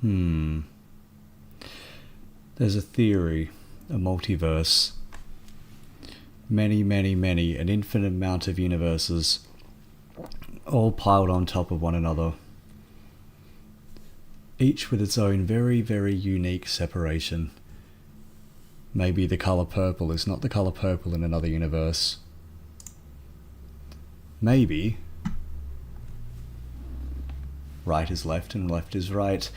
There's a theory, a multiverse, many, an infinite amount of universes, all piled on top of one another, each with its own very, very unique separation. Maybe the colour purple is not the colour purple in another universe. Maybe right is left and left is right.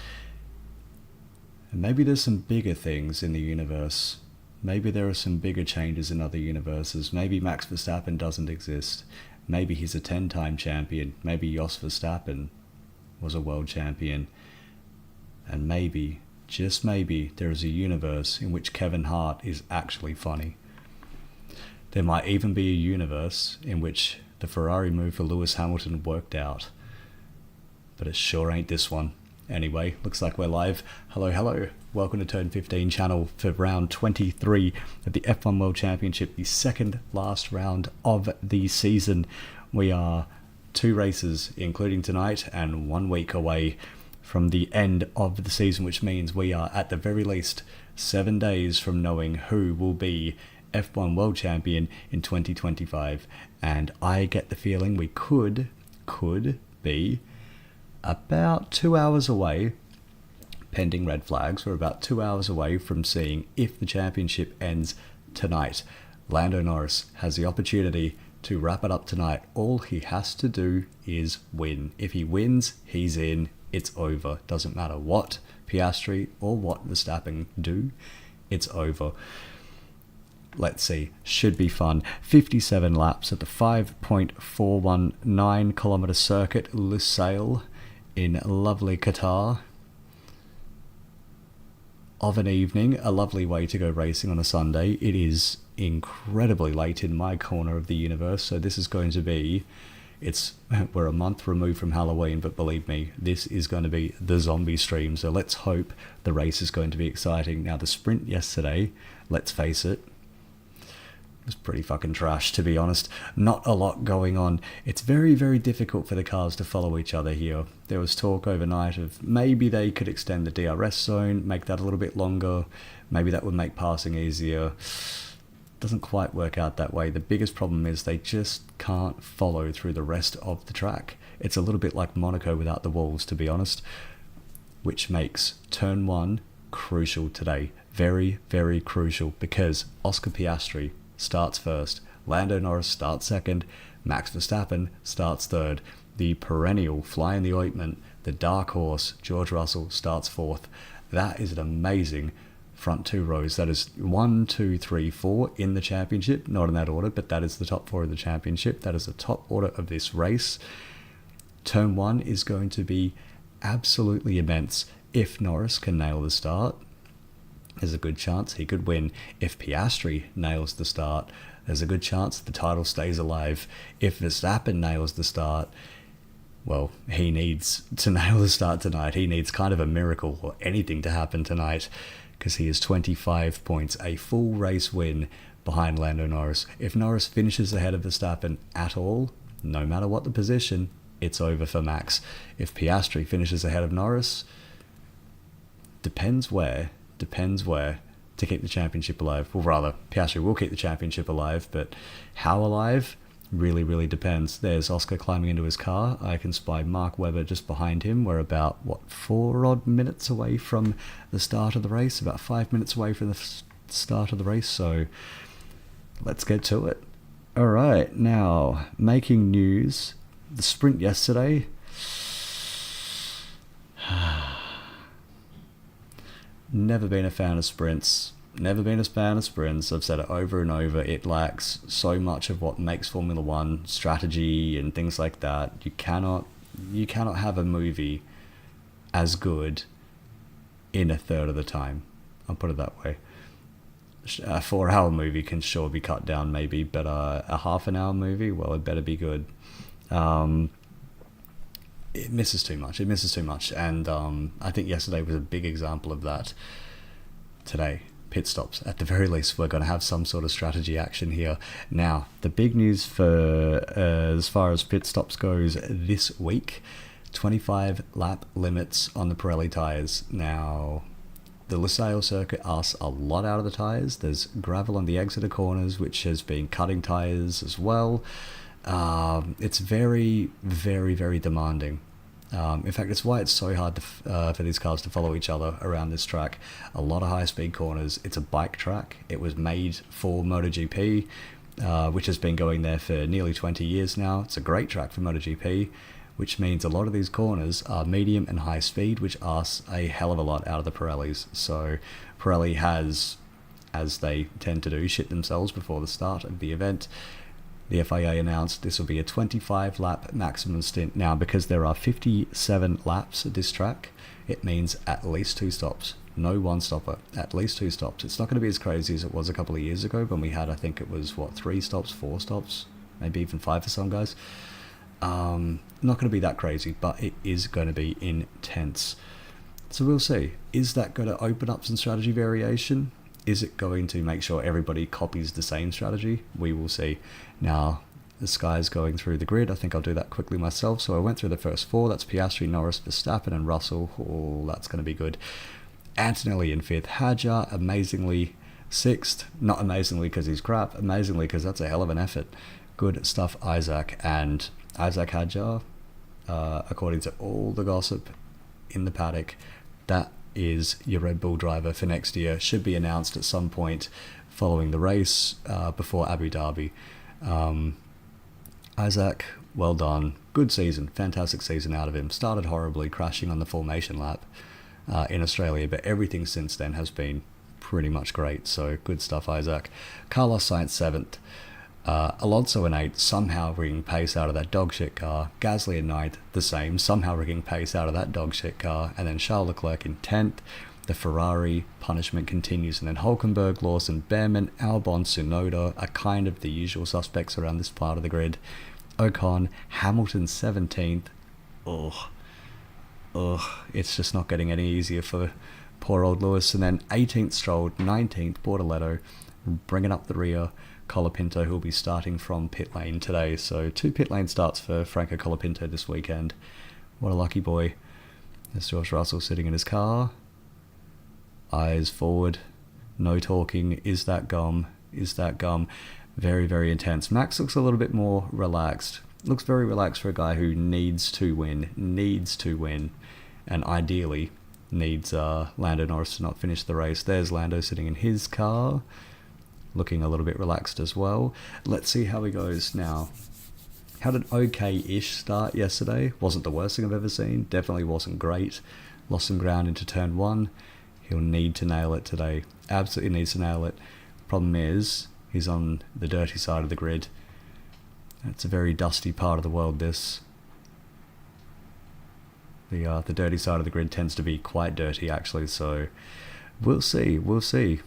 And maybe there's some bigger things in the universe. Maybe there are some bigger changes in other universes. Maybe Max Verstappen doesn't exist. Maybe he's a 10-time champion. Maybe Jos Verstappen was a world champion. And maybe, just maybe, there is a universe in which Kevin Hart is actually funny. There might even be a universe in which the Ferrari move for Lewis Hamilton worked out. But it sure ain't this one. Anyway, looks like we're live. Hello. Welcome to Turn15 channel for round 23 of the F1 World Championship, the second last round of the season. We are 2 races, including tonight, and 1 week away from the end of the season, which means we are at the very least 7 days from knowing who will be F1 World Champion in 2025. And I get the feeling we could be about 2 hours away, pending red flags. We're about 2 hours away from seeing if the championship ends tonight. Lando Norris has the opportunity to wrap it up tonight. All he has to do is win. If he wins, he's in. It's over. Doesn't matter what Piastri or what Verstappen do. It's over. Let's see. Should be fun. 57 laps at the 5.419 kilometer circuit, Lusail, in lovely Qatar. Of an evening, a lovely way to go racing on a Sunday. It is incredibly late in my corner of the universe, so this is going to be, we're a month removed from Halloween, but believe me, this is going to be the zombie stream, so let's hope the race is going to be exciting. Now, the sprint yesterday, let's face it, was pretty fucking trash, to be honest. Not a lot going on. It's very, very difficult for the cars to follow each other here. There was talk overnight of maybe they could extend the DRS zone, make that a little bit longer. Maybe that would make passing easier. Doesn't quite work out that way. The biggest problem is they just can't follow through the rest of the track. It's a little bit like Monaco without the walls, to be honest, which makes turn 1 crucial today. Very, very crucial, because Oscar Piastri starts first, Lando Norris starts second, Max Verstappen starts third. The perennial fly in the ointment, the dark horse, George Russell, starts fourth. That is an amazing front 2 rows. That is 1, 2, 3, 4 in the championship, not in that order, but that is the top 4 of the championship. That is the top order of this race. Turn 1 is going to be absolutely immense. If Norris can nail the start, there's a good chance he could win. If Piastri nails the start, there's a good chance the title stays alive. If Verstappen nails the start, well, he needs to nail the start tonight. He needs kind of a miracle or anything to happen tonight, because he is 25 points, a full race win behind Lando Norris. If Norris finishes ahead of Verstappen at all, no matter what the position, it's over for Max. If Piastri finishes ahead of Norris, depends where, to keep the championship alive. Well, rather, Piastri will keep the championship alive, but how alive really, really depends. There's Oscar climbing into his car. I can spy Mark Webber just behind him. We're about, 4 odd minutes away from the start of the race, about 5 minutes away from the start of the race, so let's get to it. All right, now, making news. The sprint yesterday. Never been a fan of sprints. I've said it over and over. It lacks so much of what makes Formula One, strategy and things like that. You cannot have a movie as good in a third of the time. I'll put it that way. A 4-hour movie can sure be cut down maybe, but a half-an-hour movie, well, it better be good. It misses too much, and I think yesterday was a big example of that. Today, pit stops. At the very least, we're going to have some sort of strategy action here. Now, the big news for as far as pit stops goes this week, 25 lap limits on the Pirelli tyres. Now, the Lusail circuit asks a lot out of the tyres. There's gravel on the Exeter corners, which has been cutting tyres as well. It's very, very, very demanding. In fact, it's why it's so hard for these cars to follow each other around this track. A lot of high-speed corners. It's a bike track. It was made for MotoGP, which has been going there for nearly 20 years now. It's a great track for MotoGP, which means a lot of these corners are medium and high speed, which asks a hell of a lot out of the Pirellis. So Pirelli has, as they tend to do, shit themselves before the start of the event. The FIA announced this will be a 25-lap maximum stint. Now, because there are 57 laps at this track, it means at least 2 stops. No one-stopper, at least 2 stops. It's not going to be as crazy as it was a couple of years ago when we had, I think it was, 3 stops, 4 stops, maybe even 5 for some guys. Not going to be that crazy, but it is going to be intense. So we'll see. Is that going to open up some strategy variation? Is it going to make sure everybody copies the same strategy? We will see. Now, the Sky's going through the grid. I think I'll do that quickly myself. So I went through the first 4. That's Piastri, Norris, Verstappen, and Russell. Oh, that's going to be good. Antonelli in 5th. Hadjar, amazingly 6th. Not amazingly because he's crap. Amazingly because that's a hell of an effort. Good stuff, Isaac. And Isaac Hadjar, according to all the gossip in the paddock, that is your Red Bull driver for next year. Should be announced at some point following the race before Abu Dhabi. Isaac, well done. Good season. Fantastic season out of him. Started horribly, crashing on the formation lap in Australia, but everything since then has been pretty much great. So good stuff, Isaac. Carlos Sainz 7th. Alonso in 8th, somehow rigging pace out of that dogshit car. Gasly in 9th, the same, somehow rigging pace out of that dogshit car. And then Charles Leclerc in 10th. The Ferrari punishment continues. And then Hulkenberg, Lawson, Behrman, Albon, Tsunoda are kind of the usual suspects around this part of the grid. Ocon, Hamilton 17th. It's just not getting any easier for poor old Lewis. And then 18th Stroll, 19th Bortoletto, bringing up the rear. Colapinto, who will be starting from pit lane today. So 2 pit lane starts for Franco Colapinto this weekend. What a lucky boy. There's George Russell sitting in his car. Eyes forward. No talking. Is that gum? Is that gum? Very, very intense. Max looks a little bit more relaxed. Looks very relaxed for a guy who needs to win. Needs to win. And ideally needs Lando Norris to not finish the race. There's Lando sitting in his car, looking a little bit relaxed as well. Let's see how he goes now. Had an okay-ish start yesterday. Wasn't the worst thing I've ever seen. Definitely wasn't great. Lost some ground into turn 1. He'll need to nail it today. Absolutely needs to nail it. Problem is, he's on the dirty side of the grid. It's a very dusty part of the world, this. The dirty side of the grid tends to be quite dirty, actually, so we'll see.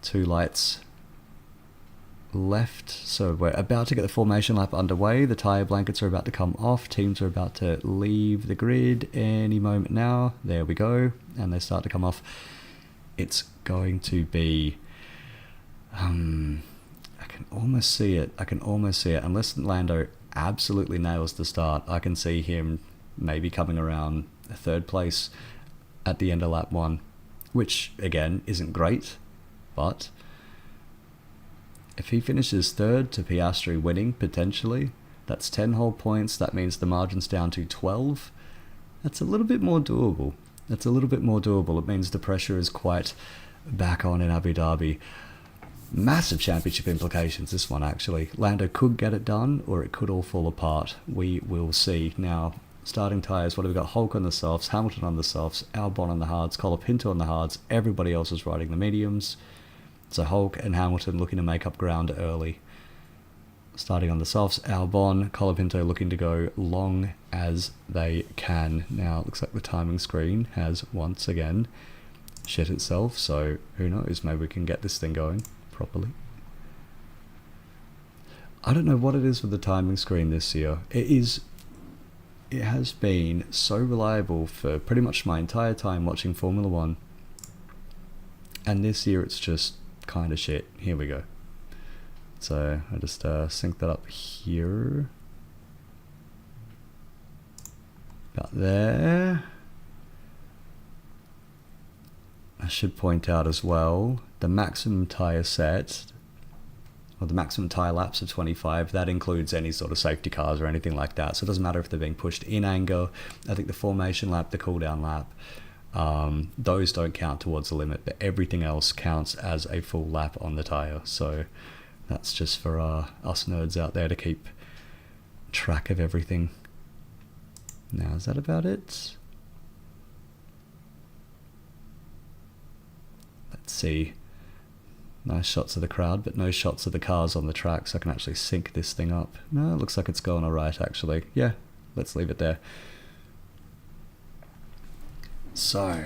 2 lights left, so we're about to get the formation lap underway. The tyre blankets are about to come off. Teams are about to leave the grid any moment now. There we go, and they start to come off. It's going to be I can almost see it. Unless Lando absolutely nails the start, I can see him maybe coming around 3rd place at the end of lap 1, which again isn't great, but if he finishes 3rd to Piastri winning, potentially, that's 10 whole points. That means the margin's down to 12. That's a little bit more doable. It means the pressure is quite back on in Abu Dhabi. Massive championship implications, this one, actually. Lando could get it done, or it could all fall apart. We will see. Now, starting tyres, what have we got? Hulk on the softs, Hamilton on the softs, Albon on the hards, Colapinto on the hards. Everybody else is riding the mediums. So Hulk and Hamilton looking to make up ground early. Starting on the softs, Albon, Colapinto looking to go long as they can. Now, it looks like the timing screen has once again shit itself, so who knows, maybe we can get this thing going properly. I don't know what it is with the timing screen this year. It has been so reliable for pretty much my entire time watching Formula 1. And this year it's just kind of shit. Here we go. So I just sync that up here. Got there. I should point out as well, the maximum tyre set, or the maximum tyre laps of 25, that includes any sort of safety cars or anything like that. So it doesn't matter if they're being pushed in anger. I think the formation lap, the cool down lap, those don't count towards the limit, but everything else counts as a full lap on the tyre. So that's just for us nerds out there to keep track of everything. Now, is that about it? Let's see. Nice shots of the crowd, but no shots of the cars on the track, so I can actually sync this thing up. No, it looks like it's going alright, actually. Yeah, let's leave it there. So,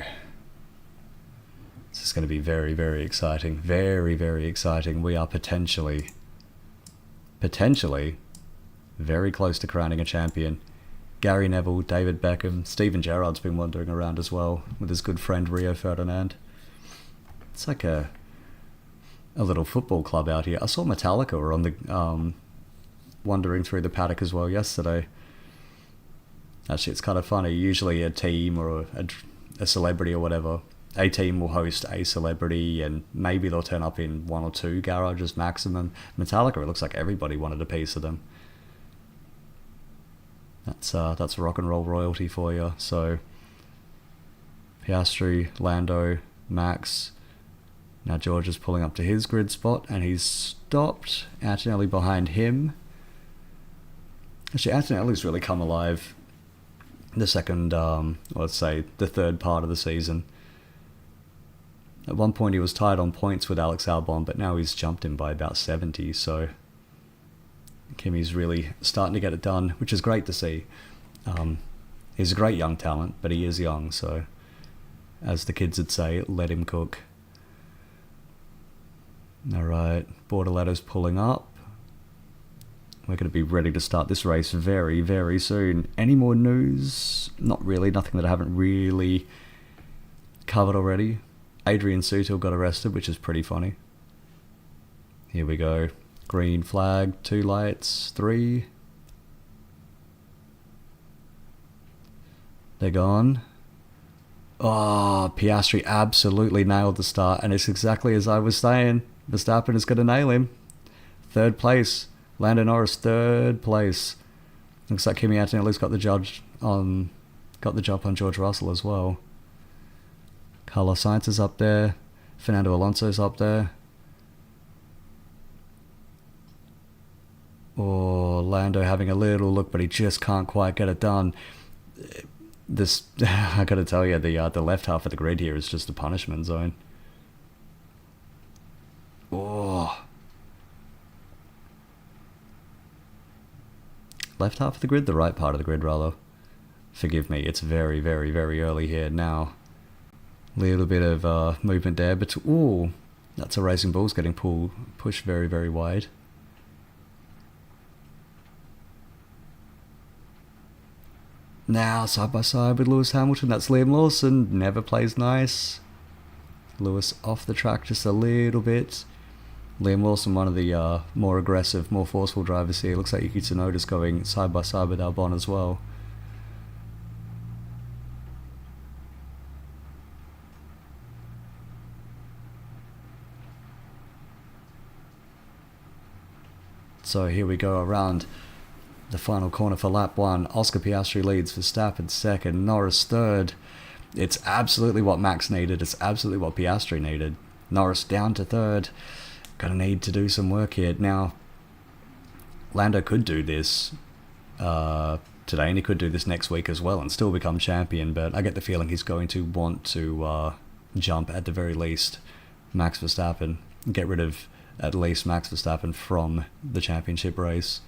this is going to be very, very exciting. Very, very exciting. We are potentially very close to crowning a champion. Gary Neville, David Beckham, Steven Gerrard's been wandering around as well with his good friend Rio Ferdinand. It's like a little football club out here. I saw Metallica were on the wandering through the paddock as well yesterday. Actually, it's kind of funny. Usually a team or a celebrity or whatever, a team will host a celebrity and maybe they'll turn up in 1 or 2 garages maximum. Metallica, it looks like everybody wanted a piece of them. That's rock and roll royalty for you. So Piastri, Lando, Max. Now George is pulling up to his grid spot and he's stopped. Antonelli behind him. Actually, Antonelli's really come alive the second, let's say the third part of the season. At one point he was tied on points with Alex Albon, but now he's jumped him by about 70, so Kimi's really starting to get it done, which is great to see. He's a great young talent, but he is young, so as the kids would say, let him cook. Alright, Bortoletto's pulling up. We're going to be ready to start this race very, very soon. Any more news? Not really, nothing that I haven't really covered already. Adrian Sutil got arrested, which is pretty funny. Here we go. Green flag, 2 lights, 3. They're gone. Oh, Piastri absolutely nailed the start, and it's exactly as I was saying. Verstappen is going to nail him. 3rd place. Lando Norris, 3rd place. Looks like Kimi Antonelli's got the jump on George Russell as well. Carlos Sainz is up there. Fernando Alonso's up there. Oh, Lando having a little look, but he just can't quite get it done. This, I gotta tell you, the left half of the grid here is just a punishment zone. Oh. Left half of the grid? The right part of the grid, rather. Forgive me, it's very, very, very early here now. Little bit of movement there, but ooh, that's a Racing Bull's getting pushed very, very wide. Now, side by side with Lewis Hamilton, that's Liam Lawson, never plays nice. Lewis off the track just a little bit. Liam Lawson, one of the more aggressive, more forceful drivers here. Looks like Yuki Tsunoda's going side by side with Albon as well. So here we go around the final corner for lap 1. Oscar Piastri leads, Verstappen 2nd, Norris 3rd. It's absolutely what Max needed. It's absolutely what Piastri needed. Norris down to 3rd. Gonna need to do some work here. Now, Lando could do this today, and he could do this next week as well and still become champion, but I get the feeling he's going to want to jump, at the very least, Max Verstappen. Get rid of, at least, Max Verstappen from the championship race.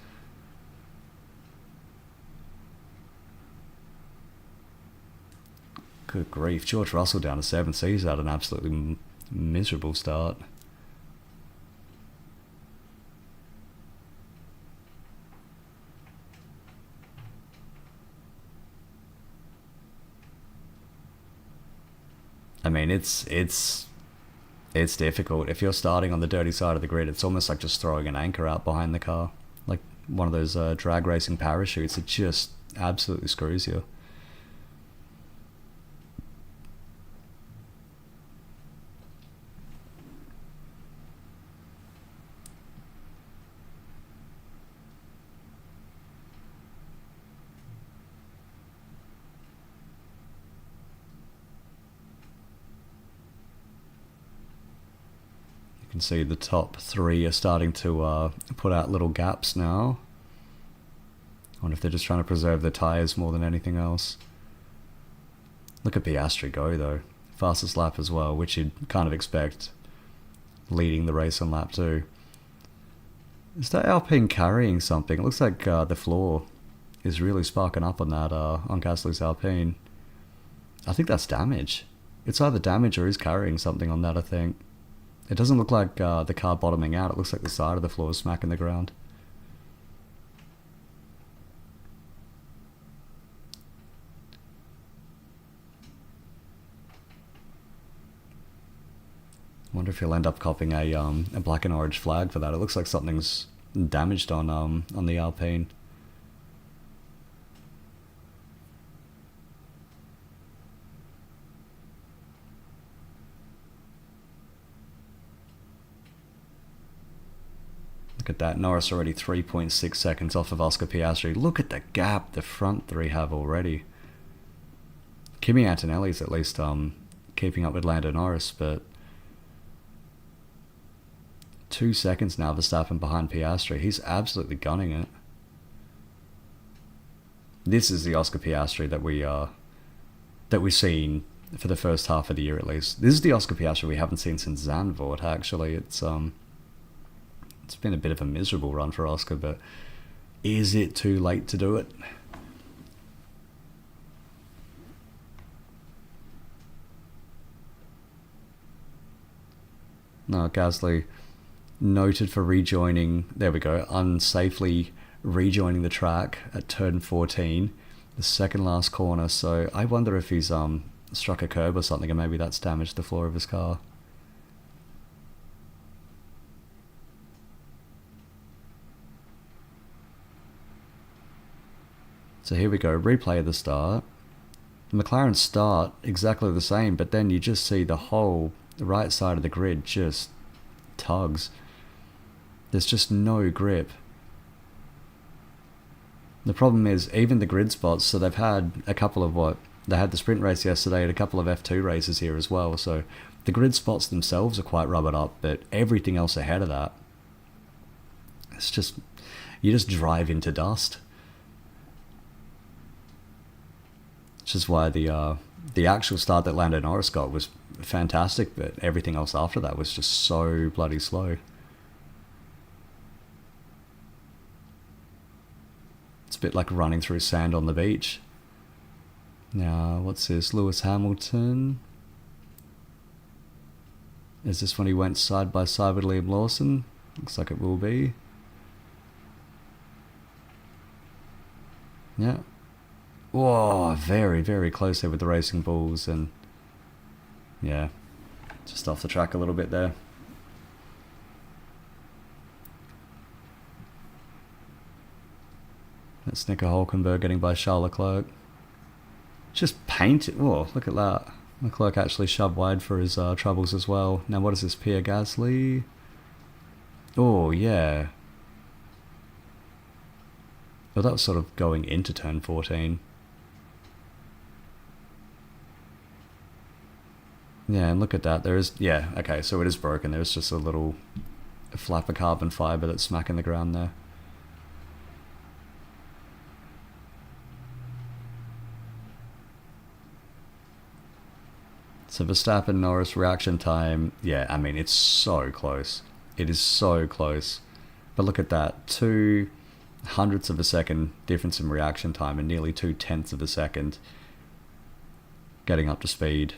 Good grief, George Russell down to 7th, so he's had an absolutely miserable start. I mean, it's difficult. If you're starting on the dirty side of the grid, it's almost like just throwing an anchor out behind the car. Like one of those drag racing parachutes. It just absolutely screws you. can see the top three are starting to put out little gaps now. I wonder if they're just trying to preserve the tyres more than anything else. Look at Piastri go though. Fastest lap as well, which you'd kind of expect, leading the race on lap 2. Is that Alpine carrying something? It looks like the floor is really sparking up on that, on Gasly's Alpine. I think that's damage. It's either damage or he's carrying something on that, I think. It doesn't look like the car bottoming out. It looks like the side of the floor is smacking the ground. I wonder if he'll end up copping a black and orange flag for that. It looks like something's damaged on the Alpine. Look at that. Norris already 3.6 seconds off of Oscar Piastri. Look at the gap the front three have already. Kimi Antonelli's at least keeping up with Lando Norris, but 2 seconds now Verstappen behind Piastri. He's absolutely gunning it. This is the Oscar Piastri that we've seen for the first half of the year at least. This is the Oscar Piastri we haven't seen since Zandvoort, actually. It's been a bit of a miserable run for Oscar, but is it too late to do it? No, Gasly noted for rejoining, there we go, unsafely rejoining the track at turn 14, the second last corner. So I wonder if he's struck a curb or something, and maybe that's damaged the floor of his car. So here we go, replay of the start. The McLaren start exactly the same, but then you just see the whole right side of the grid just tugs. There's just no grip. The problem is, even the grid spots, so they've had a couple of they had the sprint race yesterday and a couple of F2 races here as well, so the grid spots themselves are quite rubbered up, but everything else ahead of that, it's just, you just drive into dust. Which is why the actual start that Lando Norris got was fantastic, but everything else after that was just so bloody slow. It's a bit like running through sand on the beach. Now, what's this? Lewis Hamilton. Is this when he went side by side with Liam Lawson? Looks like it will be. Yeah. Whoa, very, very close there with the Racing Bulls, and yeah, just off the track a little bit there. That's Nico Hulkenberg getting by Charles Leclerc. Just painted. Whoa, look at that. Leclerc actually shoved wide for his troubles as well. Now what is this, Pierre Gasly? Oh, yeah. Well, that was sort of going into turn 14. Yeah, and look at that. There is, yeah, okay, so it is broken. There's just a little flap of carbon fibre that's smacking the ground there. So Verstappen, Norris, reaction time, yeah, I mean, it's so close. It is so close. But look at that, 0.02 of a second difference in reaction time and nearly 0.2 of a second getting up to speed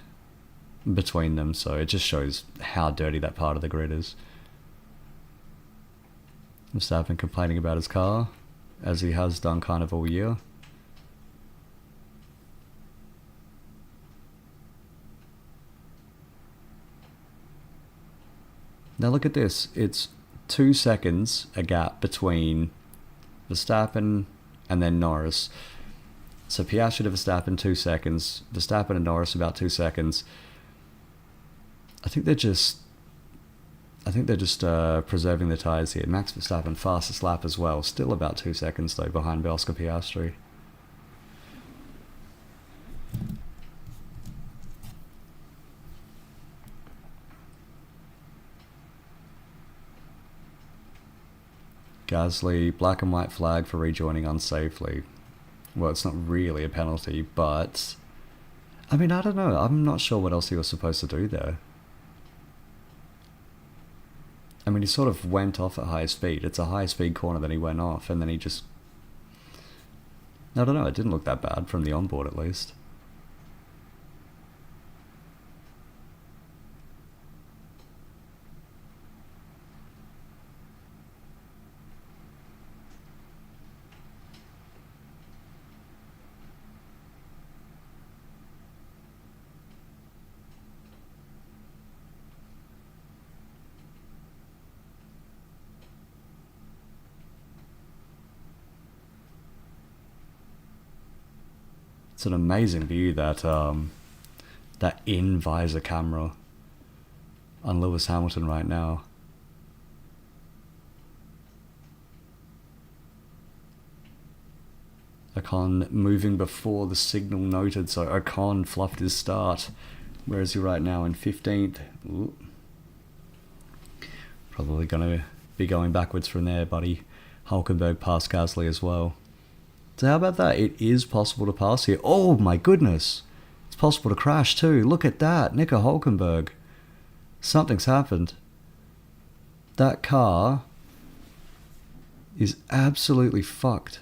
between them, so it just shows how dirty that part of the grid is. Verstappen complaining about his car, as he has done kind of all year. Now look at this, it's 2 seconds a gap between Verstappen and then Norris. So Piastri to Verstappen 2 seconds, Verstappen and Norris about 2 seconds. I think they're just preserving the tyres here. Max Verstappen fastest lap as well, still about 2 seconds though behind Oscar Piastri. Gasly, black and white flag for rejoining unsafely. Well, it's not really a penalty, but I mean, I don't know. I'm not sure what else he was supposed to do there. I mean, he sort of went off at high speed. It's a high speed corner, then he went off, and then he just... I don't know, it didn't look that bad from the onboard at least. It's an amazing view, that that in-visor camera on Lewis Hamilton right now. Ocon moving before the signal noted, so Ocon fluffed his start. Where is he right now? In 15th. Ooh. Probably going to be going backwards from there, buddy. Hulkenberg passed Gasly as well. So how about that? It is possible to pass here. Oh my goodness. It's possible to crash too. Look at that. Nico Hulkenberg. Something's happened. That car is absolutely fucked.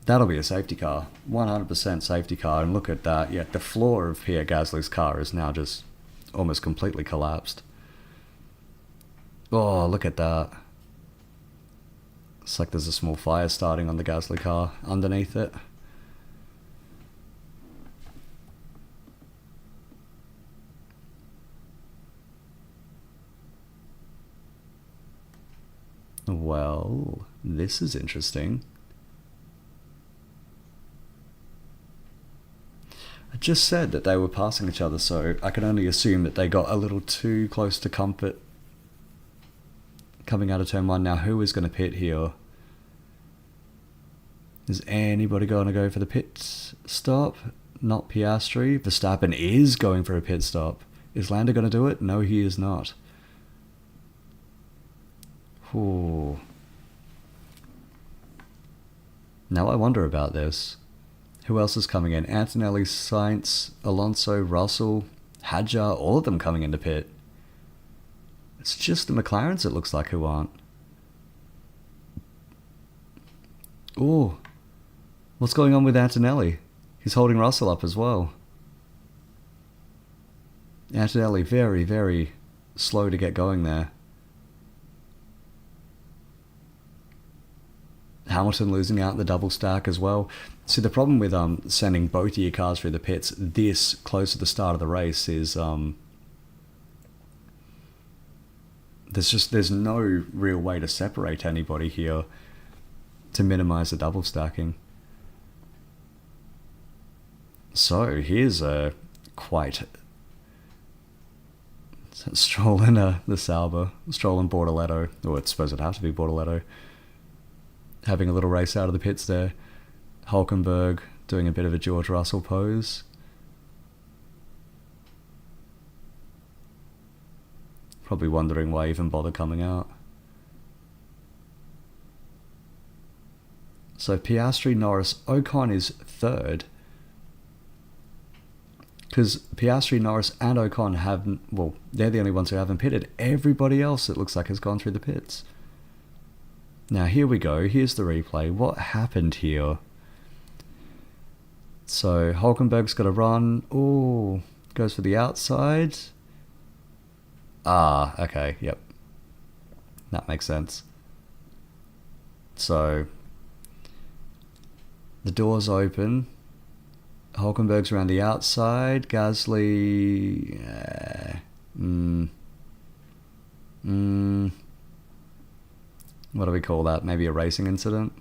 That'll be a safety car. 100% safety car. And look at that. Yeah, the floor of Pierre Gasly's car is now just almost completely collapsed. Oh, look at that. It's like there's a small fire starting on the Gasly car underneath it. Well, this is interesting. I just said that they were passing each other, so I can only assume that they got a little too close to comfort coming out of turn 1. Now, who is going to pit here? Is anybody going to go for the pit stop? Not Piastri. Verstappen is going for a pit stop. Is Lando going to do it? No, he is not. Ooh. Now I wonder about this. Who else is coming in? Antonelli, Sainz, Alonso, Russell, Hadjar, all of them coming into pit. It's just the McLarens, it looks like, who aren't. Ooh. What's going on with Antonelli? He's holding Russell up as well. Antonelli very, very slow to get going there. Hamilton losing out the double stack as well. See, the problem with sending both of your cars through the pits this close to the start of the race is there's no real way to separate anybody here to minimize the double stacking. So here's a quite Stroll and the Sauber, Stroll and Bortoletto, or I suppose it'd have to be Bortoletto, having a little race out of the pits there. Hulkenberg doing a bit of a George Russell pose. Probably wondering why even bother coming out. So Piastri, Norris, Ocon is third. Because Piastri, Norris and Ocon haven't, well, they're the only ones who haven't pitted. Everybody else, it looks like, has gone through the pits. Now here we go, here's the replay. What happened here? So Hulkenberg's got to run. Ooh, goes for the outside. Ah, okay, yep. That makes sense. So the door's open. Hulkenberg's around the outside. Gasly... what do we call that? Maybe a racing incident?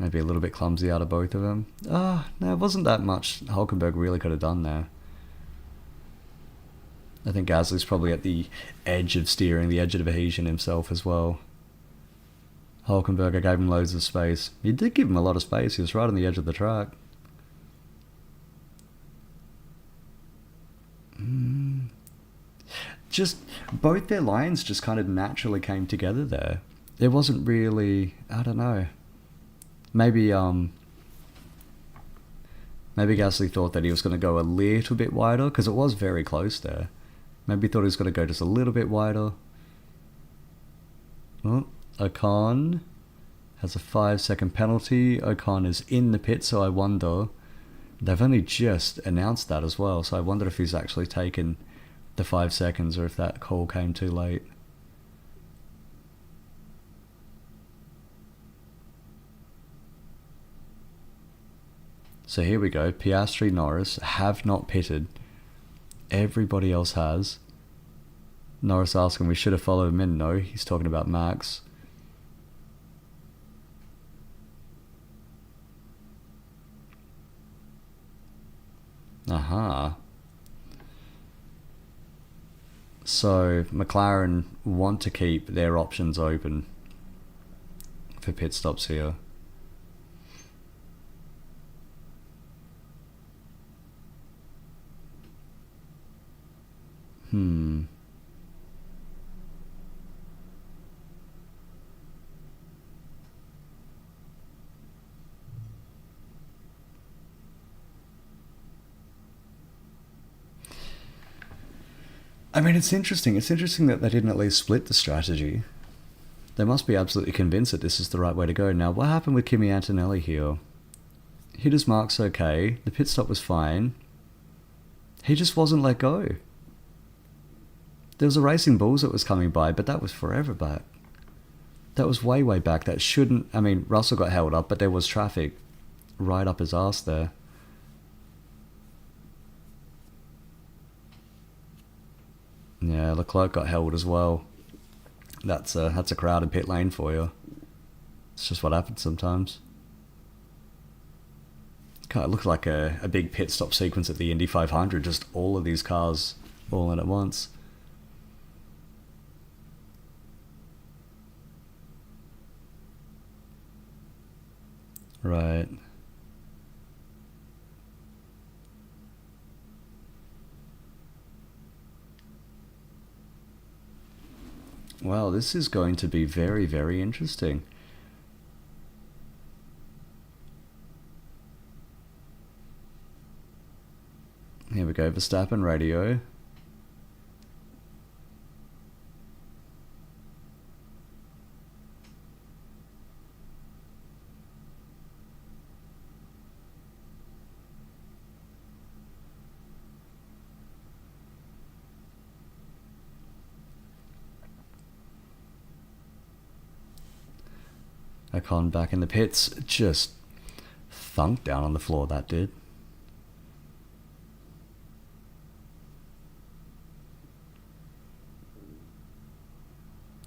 Maybe a little bit clumsy out of both of them. No, it wasn't that much Hulkenberg really could have done there. I think Gasly's probably at the edge of steering, the edge of adhesion himself as well. Hulkenberg, I gave him loads of space. You did give him a lot of space. He was right on the edge of the track. just both their lines just kind of naturally came together there. It wasn't really, I don't know. Maybe maybe Gasly thought that he was going to go a little bit wider because it was very close there. Maybe he thought he was going to go just a little bit wider. Oh, Ocon has a 5-second penalty. Ocon is in the pit, so I wonder. They've only just announced that as well, so I wonder if he's actually taken the 5 seconds or if that call came too late. So here we go. Piastri, Norris have not pitted. Everybody else has. Norris asking, we should have followed him in. No, he's talking about Max. Aha. So McLaren want to keep their options open for pit stops here. I mean, it's interesting. It's interesting that they didn't at least split the strategy. They must be absolutely convinced that this is the right way to go. Now, what happened with Kimi Antonelli here? Hit his marks okay. The pit stop was fine. He just wasn't let go. There was a Racing Bulls that was coming by, but that was forever back. That was way, way back. That shouldn't... I mean, Russell got held up, but there was traffic right up his arse there. Yeah, Leclerc got held as well. That's a crowded pit lane for you. It's just what happens sometimes. God, it looked like a big pit stop sequence at the Indy 500. Just all of these cars all in at once. Right. Well, this is going to be very, very interesting. Here we go, Verstappen radio. Ocon back in the pits, just thunked down on the floor, that did.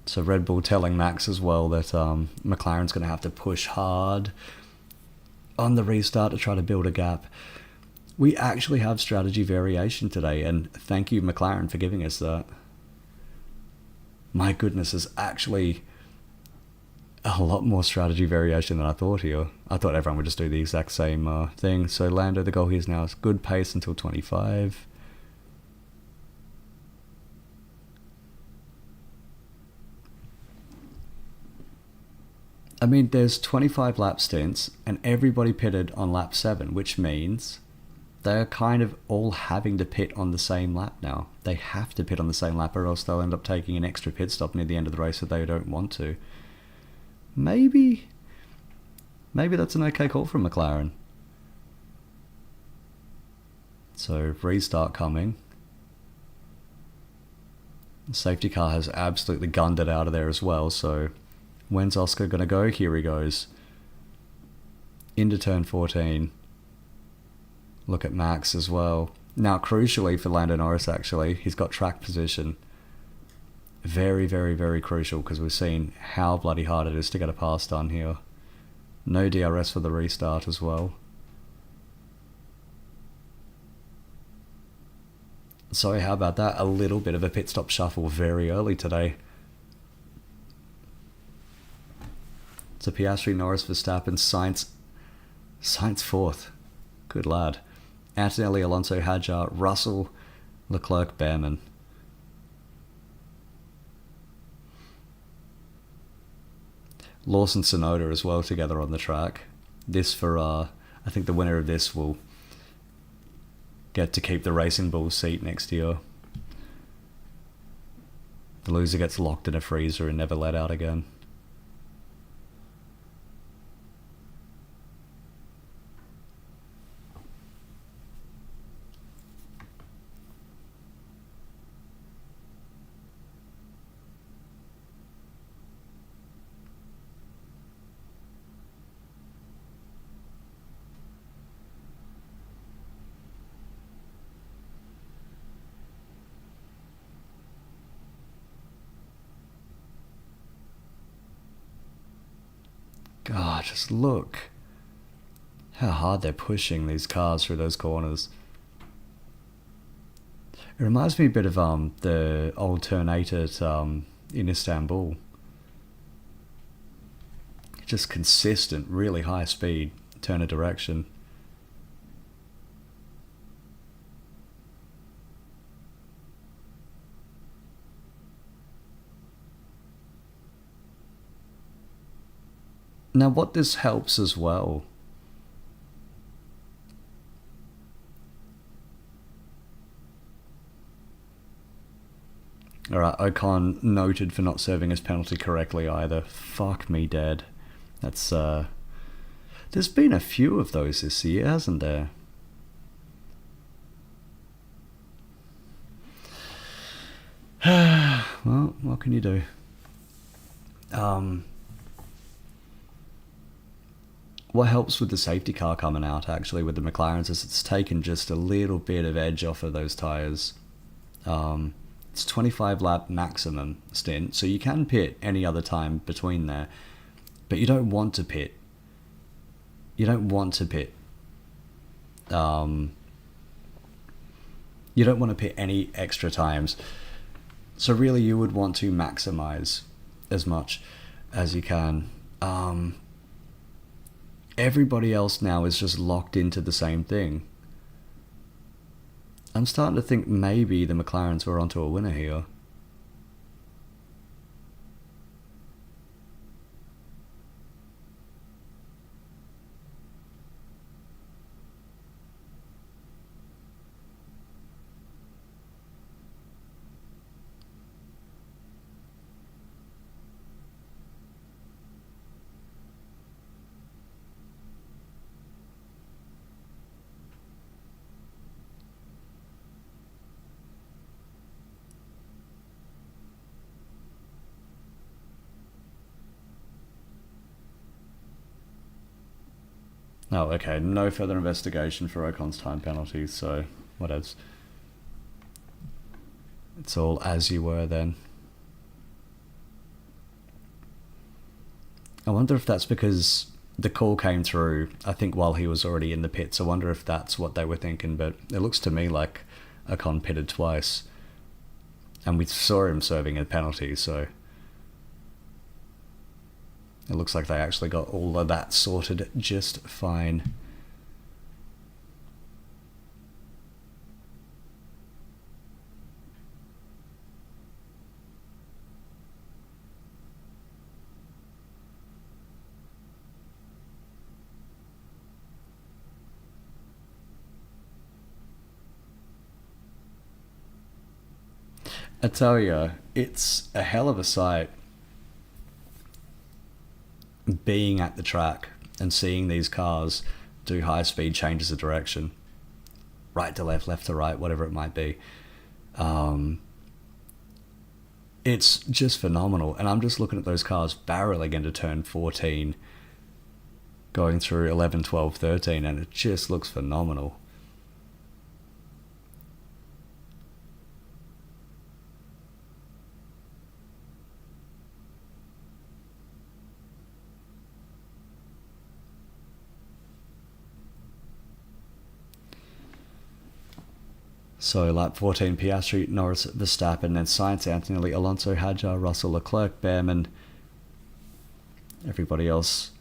So Red Bull telling Max as well that McLaren's going to have to push hard on the restart to try to build a gap. We actually have strategy variation today, and thank you McLaren for giving us that. My goodness, there's actually a lot more strategy variation than I thought here. I thought everyone would just do the exact same thing. So Lando, the goal here is now good pace until 25. I mean, there's 25 lap stints, and everybody pitted on lap 7, which means they're kind of all having to pit on the same lap now. They have to pit on the same lap, or else they'll end up taking an extra pit stop near the end of the race that they don't want to. Maybe that's an okay call from McLaren. So, restart coming. The safety car has absolutely gunned it out of there as well, so when's Oscar going to go? Here he goes. Into turn 14. Look at Max as well. Now, crucially for Lando Norris, actually, he's got track position. Very, very, very crucial, because we've seen how bloody hard it is to get a pass done here. No DRS for the restart as well. So how about that? A little bit of a pit stop shuffle very early today. So Piastri, Norris, Verstappen, Sainz 4th. Good lad. Antonelli, Alonso, Hadjar, Russell, Leclerc, Behrman. Lawson Sonoda as well together on the track. This for, I think the winner of this will get to keep the Racing Bulls seat next year. The loser gets locked in a freezer and never let out again. God, just look how hard they're pushing these cars through those corners. It reminds me a bit of the old Turn 8 at in Istanbul. Just consistent, really high speed turn of direction. Now, what this helps as well, alright, Ocon noted for not serving his penalty correctly either. Fuck me dead. That's, there's been a few of those this year, hasn't there? Well, what can you do? What helps with the safety car coming out, actually, with the McLarens, is it's taken just a little bit of edge off of those tyres. It's 25 lap maximum stint, so you can pit any other time between there, but you don't want to pit. You don't want to pit. You don't want to pit any extra times. So really, you would want to maximize as much as you can. Everybody else now is just locked into the same thing. I'm starting to think maybe the McLarens were onto a winner here. Oh, okay. No further investigation for Ocon's time penalty, so whatevs. It's all as you were then. I wonder if that's because the call came through, I think, while he was already in the pits. I wonder if that's what they were thinking, but it looks to me like Ocon pitted twice. And we saw him serving a penalty, so it looks like they actually got all of that sorted just fine. I tell you, it's a hell of a sight being at the track and seeing these cars do high speed changes of direction, right to left to right, whatever it might be. It's just phenomenal, and I'm just looking at those cars barreling into turn 14, going through 11, 12, 13, and it just looks phenomenal. So lap 14, Piastri, Norris, Verstappen, then Sainz, Antonelli, Alonso, Hadjar, Russell, Leclerc, Behrman. Everybody else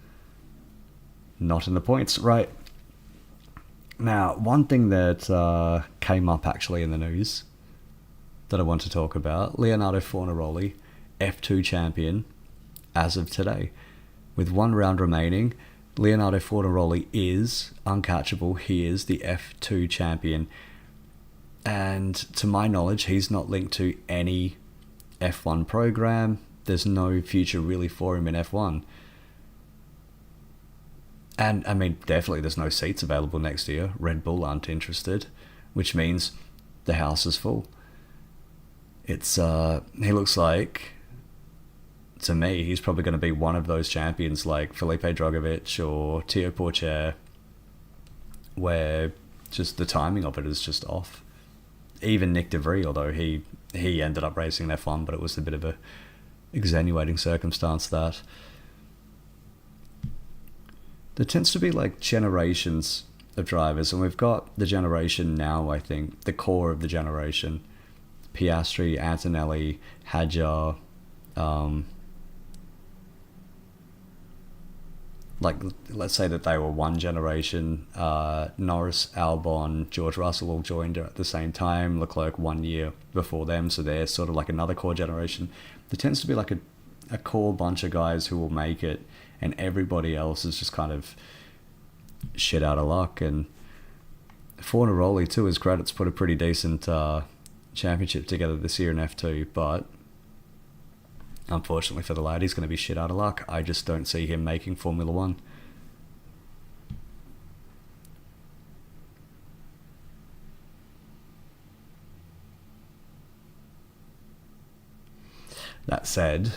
not in the points. Right. Now, one thing that came up actually in the news that I want to talk about, Leonardo Fornaroli, F2 champion as of today. with 1 round remaining, Leonardo Fornaroli is uncatchable. He is the F2 champion. And to my knowledge, he's not linked to any F1 program. There's no future really for him in F1. And I mean, definitely there's no seats available next year. Red Bull aren't interested, which means the house is full. It's he looks like, to me, he's probably going to be one of those champions like Felipe Drugovich or Teo Porcher, where just the timing of it is just off. Even Nick DeVries, although he ended up racing in F1, but it was a bit of a extenuating circumstance that. There tends to be like generations of drivers, and we've got the generation now, I think, the core of the generation. Piastri, Antonelli, Hadjar, like, let's say that they were one generation. Norris, Albon, George Russell all joined at the same time. Leclerc 1 year before them, so they're sort of like another core generation. There tends to be like a core bunch of guys who will make it, and everybody else is just kind of shit out of luck. And Fornaroli, to his credit's put a pretty decent championship together this year in F2, but unfortunately for the lad, he's going to be shit out of luck. I just don't see him making Formula 1. That said,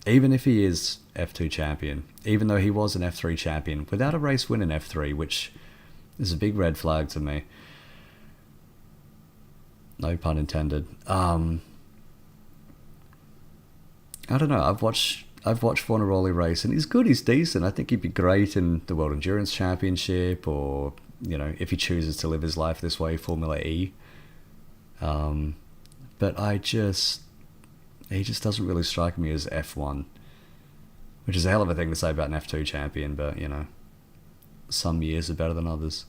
even if he is F2 champion, even though he was an F3 champion, without a race win in F3, which is a big red flag to me. No pun intended. I don't know. I've watched Fornaroli race, and he's good. He's decent. I think he'd be great in the World Endurance Championship, or if he chooses to live his life this way, Formula E. But he just doesn't really strike me as F1, which is a hell of a thing to say about an F2 champion. But some years are better than others.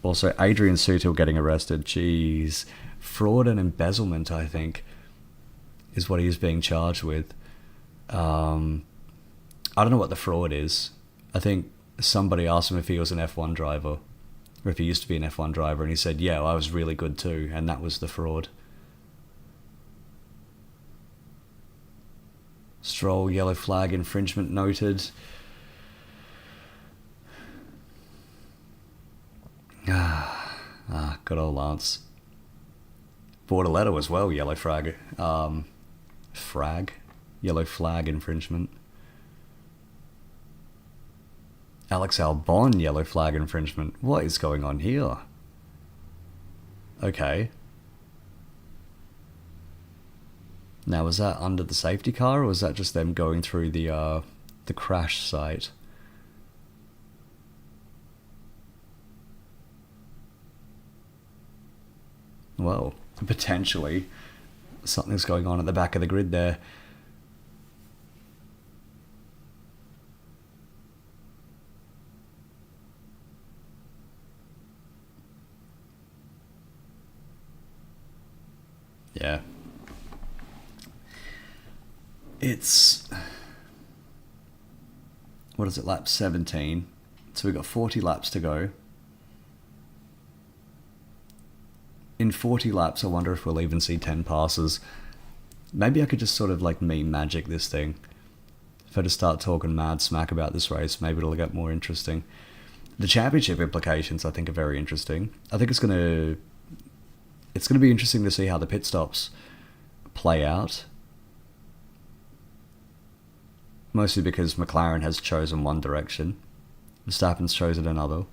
Also, Adrian Sutil getting arrested. Jeez. Fraud and embezzlement, I think, is what he's being charged with. I don't know what the fraud is. I think somebody asked him if he was an F1 driver, or if he used to be an F1 driver, and he said, yeah, well, I was really good too, and that was the fraud. Stroll, yellow flag infringement noted. Good old Lance. Bortoletto as well, yellow flag. Yellow flag infringement. Alex Albon, yellow flag infringement. What is going on here? Okay. Now, was that under the safety car, or was that just them going through the crash site? Well, potentially something's going on at the back of the grid there. Yeah. It's... what is it, lap 17? So we've got 40 laps to go. In 40 laps, I wonder if we'll even see 10 passes. Maybe I could just sort of like meme magic this thing. If I just start talking mad smack about this race, maybe it'll get more interesting. The championship implications, I think, are very interesting. I think it's going to be interesting to see how the pit stops play out. Mostly because McLaren has chosen one direction. Verstappen's chosen another.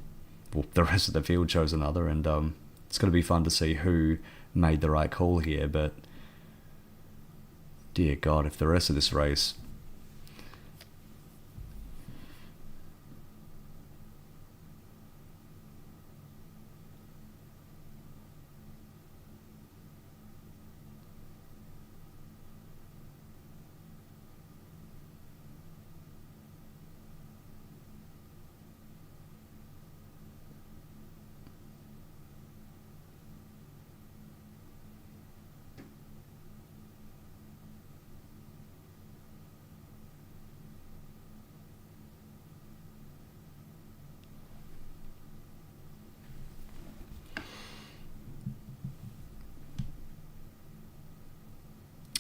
Well, the rest of the field chose another, and it's going to be fun to see who made the right call here, but dear God, if the rest of this race...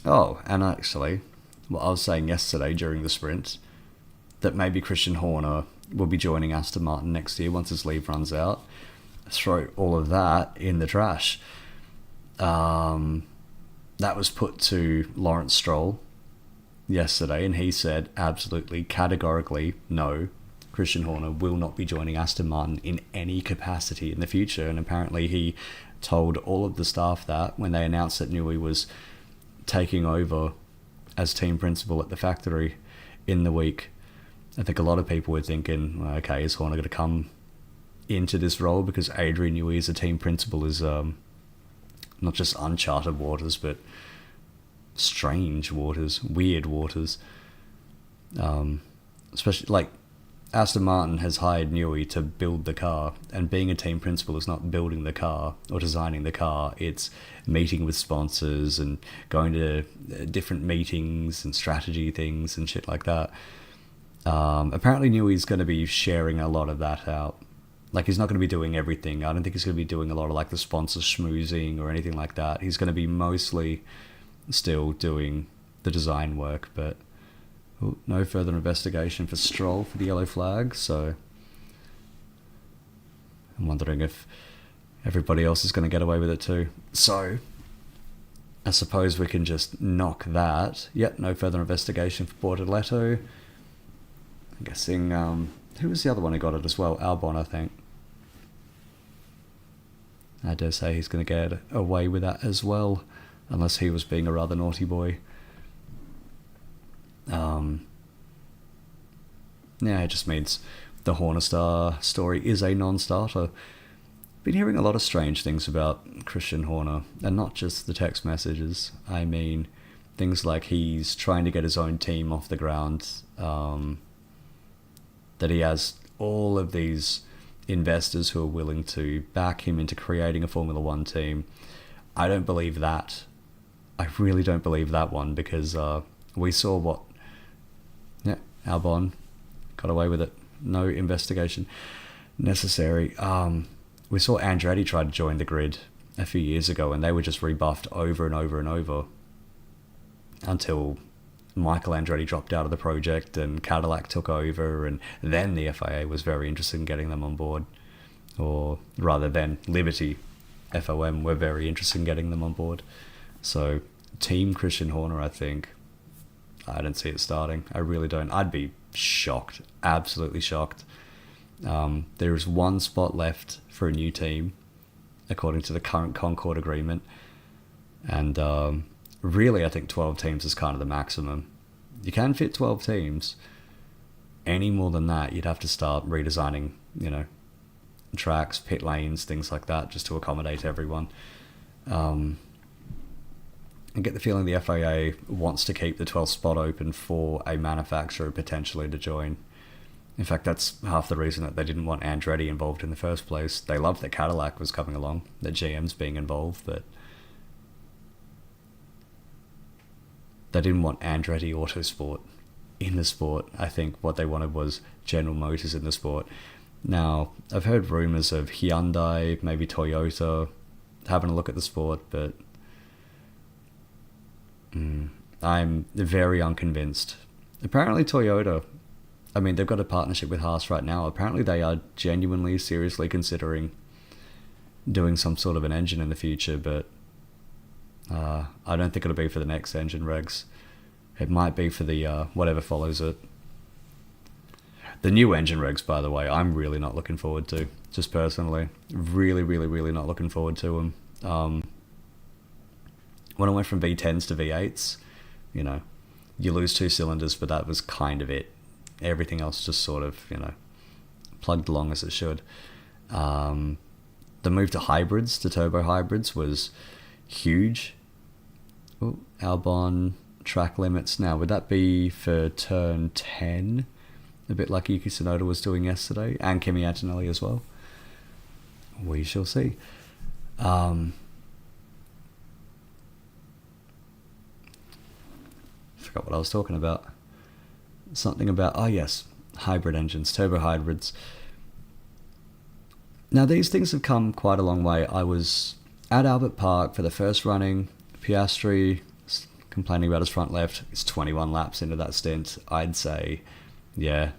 Oh, and actually, what I was saying yesterday during the sprint, that maybe Christian Horner will be joining Aston Martin next year once his leave runs out. Throw all of that in the trash. That was put to Lawrence Stroll yesterday, and he said absolutely, categorically, no, Christian Horner will not be joining Aston Martin in any capacity in the future. And apparently he told all of the staff that when they announced that Newey was taking over as team principal at the factory in the week. I think a lot of people were thinking, well, okay, is Horner going to come into this role? Because Adrian Newey as a team principal is not just uncharted waters, but strange waters, weird waters. Especially, like, Aston Martin has hired Newey to build the car, and being a team principal is not building the car or designing the car. It's meeting with sponsors and going to different meetings and strategy things and shit like that. Apparently Newey's going to be sharing a lot of that out. Like, he's not going to be doing everything. I don't think he's going to be doing a lot of, like, the sponsor schmoozing or anything like that. He's going to be mostly still doing the design work, but no further investigation for Stroll for the yellow flag, so I'm wondering if everybody else is going to get away with it too. So I suppose we can just knock that. Yep, no further investigation for Bortoleto. I'm guessing, who was the other one who got it as well? Albon, I think. I dare say he's going to get away with that as well, unless he was being a rather naughty boy. Yeah, it just means the Horner Star story is a non-starter. Been hearing a lot of strange things about Christian Horner, and not just the text messages. I mean, things like he's trying to get his own team off the ground, that he has all of these investors who are willing to back him into creating a Formula One team. I don't believe that. I really don't believe that one, because we saw what... Yeah, Albon got away with it. No investigation necessary. We saw Andretti try to join the grid a few years ago, and they were just rebuffed over and over and over until Michael Andretti dropped out of the project and Cadillac took over, and then the FIA was very interested in getting them on board. Or rather than Liberty FOM were very interested in getting them on board. So Team Christian Horner, I think, I don't see it starting. I really don't. I'd be shocked, absolutely shocked. There is one spot left for a new team, according to the current Concord agreement. And really, I think 12 teams is kind of the maximum. You can fit 12 teams. Any more than that, you'd have to start redesigning, tracks, pit lanes, things like that, just to accommodate everyone. I get the feeling the FIA wants to keep the 12th spot open for a manufacturer potentially to join. In fact, that's half the reason that they didn't want Andretti involved in the first place. They loved that Cadillac was coming along, that GM's being involved, but they didn't want Andretti Autosport in the sport. I think what they wanted was General Motors in the sport. Now, I've heard rumours of Hyundai, maybe Toyota, having a look at the sport, but I'm very unconvinced. Apparently Toyota, I mean, they've got a partnership with Haas right now. Apparently they are genuinely, seriously considering doing some sort of an engine in the future, but I don't think it'll be for the next engine regs. It might be for the whatever follows it. The new engine regs, by the way, I'm really not looking forward to, just personally. Really, really, really not looking forward to them. When I went from V10s to V8s, you lose 2 cylinders, but that was kind of it. Everything else just sort of, plugged along as it should. The move to hybrids, to turbo hybrids, was huge. Ooh, Albon track limits. Now, would that be for turn 10? A bit like Yuki Tsunoda was doing yesterday, and Kimi Antonelli as well. We shall see. Forgot what I was talking about. Something about, hybrid engines, turbo hybrids. Now, these things have come quite a long way. I was at Albert Park for the first running. Piastri complaining about his front left. It's 21 laps into that stint. I'd say, yeah,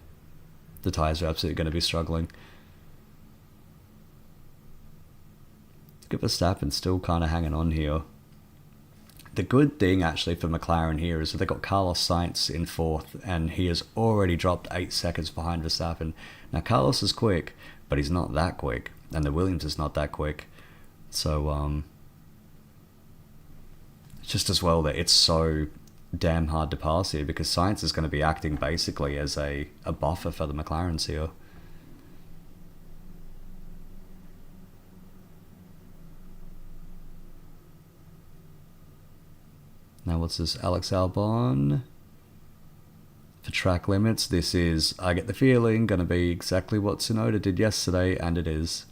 the tyres are absolutely going to be struggling. Look at Verstappen still kind of hanging on here. The good thing actually for McLaren here is that they've got Carlos Sainz in 4th, and he has already dropped 8 seconds behind Verstappen. Now Carlos is quick, but he's not that quick, and the Williams is not that quick. So just as well that it's so damn hard to pass here, because Sainz is going to be acting basically as a buffer for the McLarens here. Now what's this? Alex Albon. For track limits, this is, I get the feeling, going to be exactly what Tsunoda did yesterday, and it is.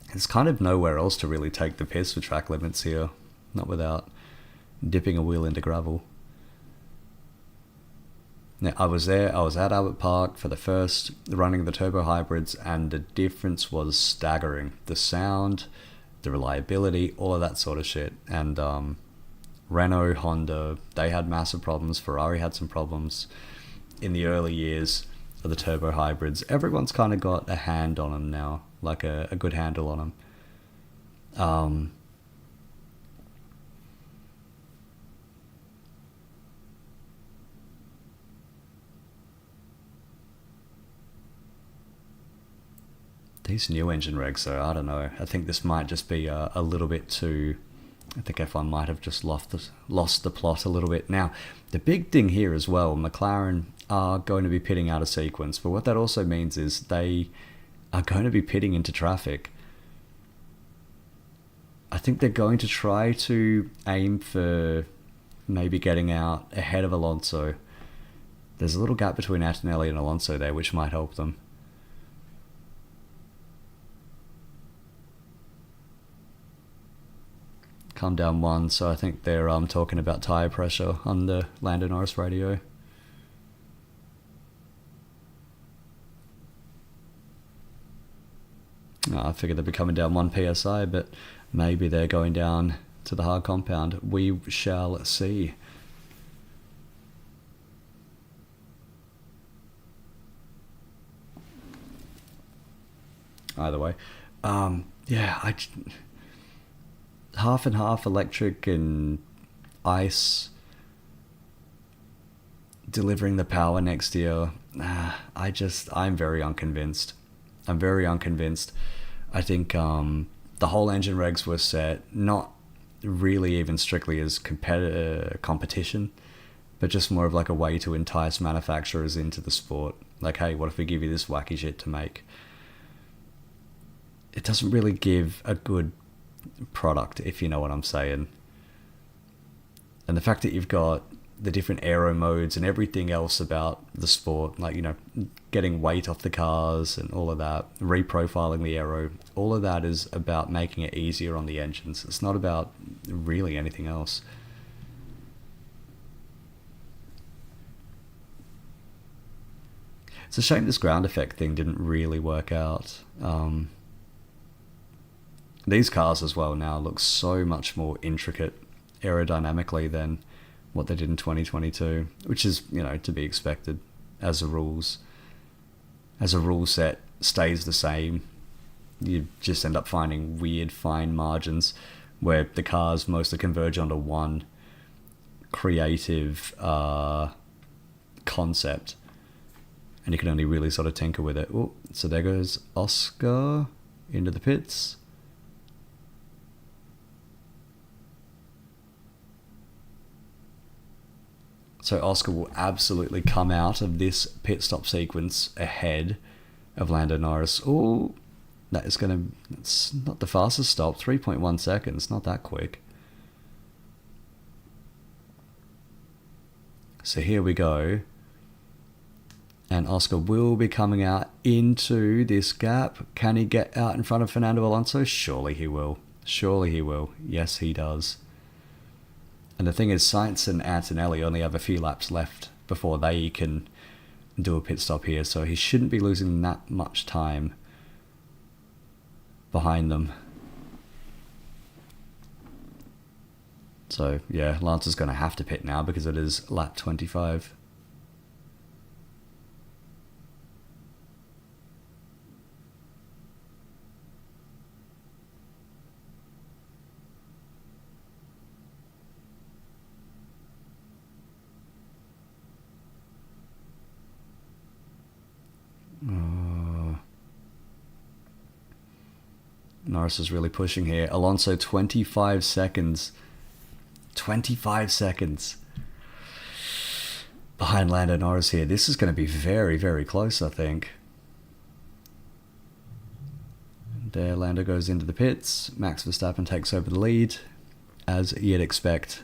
There's kind of nowhere else to really take the piss for track limits here. Not without dipping a wheel into gravel. Now, I was at Albert Park for the first running of the turbo hybrids, and the difference was staggering. The sound, the reliability, all of that sort of shit. And Renault, Honda, they had massive problems. Ferrari had some problems in the early years of the turbo hybrids. Everyone's kind of got a hand on them now, like a good handle on them. These new engine regs, though, I don't know. I think this might just be a little bit too... I think F1 might have just lost the plot a little bit. Now, the big thing here as well, McLaren are going to be pitting out of sequence, but what that also means is they are going to be pitting into traffic. I think they're going to try to aim for maybe getting out ahead of Alonso. There's a little gap between Antonelli and Alonso there, which might help them. Come down one, so I think they're talking about tyre pressure on the Lando Norris radio. I figured they'd be coming down 1 psi, but maybe they're going down to the hard compound. We shall see. Either way, yeah, half and half electric and ICE delivering the power next year. I'm very unconvinced. I think the whole engine regs were set not really even strictly as competition, but just more of like a way to entice manufacturers into the sport. Like, hey, what if we give you this wacky shit to make? It doesn't really give a good product, if you know what I'm saying. And the fact that you've got the different aero modes and everything else about the sport, like, you know, getting weight off the cars and all of that, reprofiling the aero, all of that is about making it easier on the engines. It's not about really anything else. It's a shame this ground effect thing didn't really work out. These cars as well now look so much more intricate aerodynamically than what they did in 2022, which is, you know, to be expected as a rule set stays the same. You just end up finding weird fine margins where the cars mostly converge onto one creative concept, and you can only really sort of tinker with it. Oh, so there goes Oscar into the pits. So Oscar will absolutely come out of this pit stop sequence ahead of Lando Norris. Oh, that's not the fastest stop, 3.1 seconds, not that quick. So here we go. And Oscar will be coming out into this gap. Can he get out in front of Fernando Alonso? Surely he will. Surely he will. Yes, he does. And the thing is, Sainz and Antonelli only have a few laps left before they can do a pit stop here, so he shouldn't be losing that much time behind them. So, yeah, Lance is going to have to pit now because it is lap 25. Norris is really pushing here. Alonso, 25 seconds. 25 seconds behind Lando Norris here. This is going to be very, very close, I think. There, Lando goes into the pits. Max Verstappen takes over the lead, as you'd expect.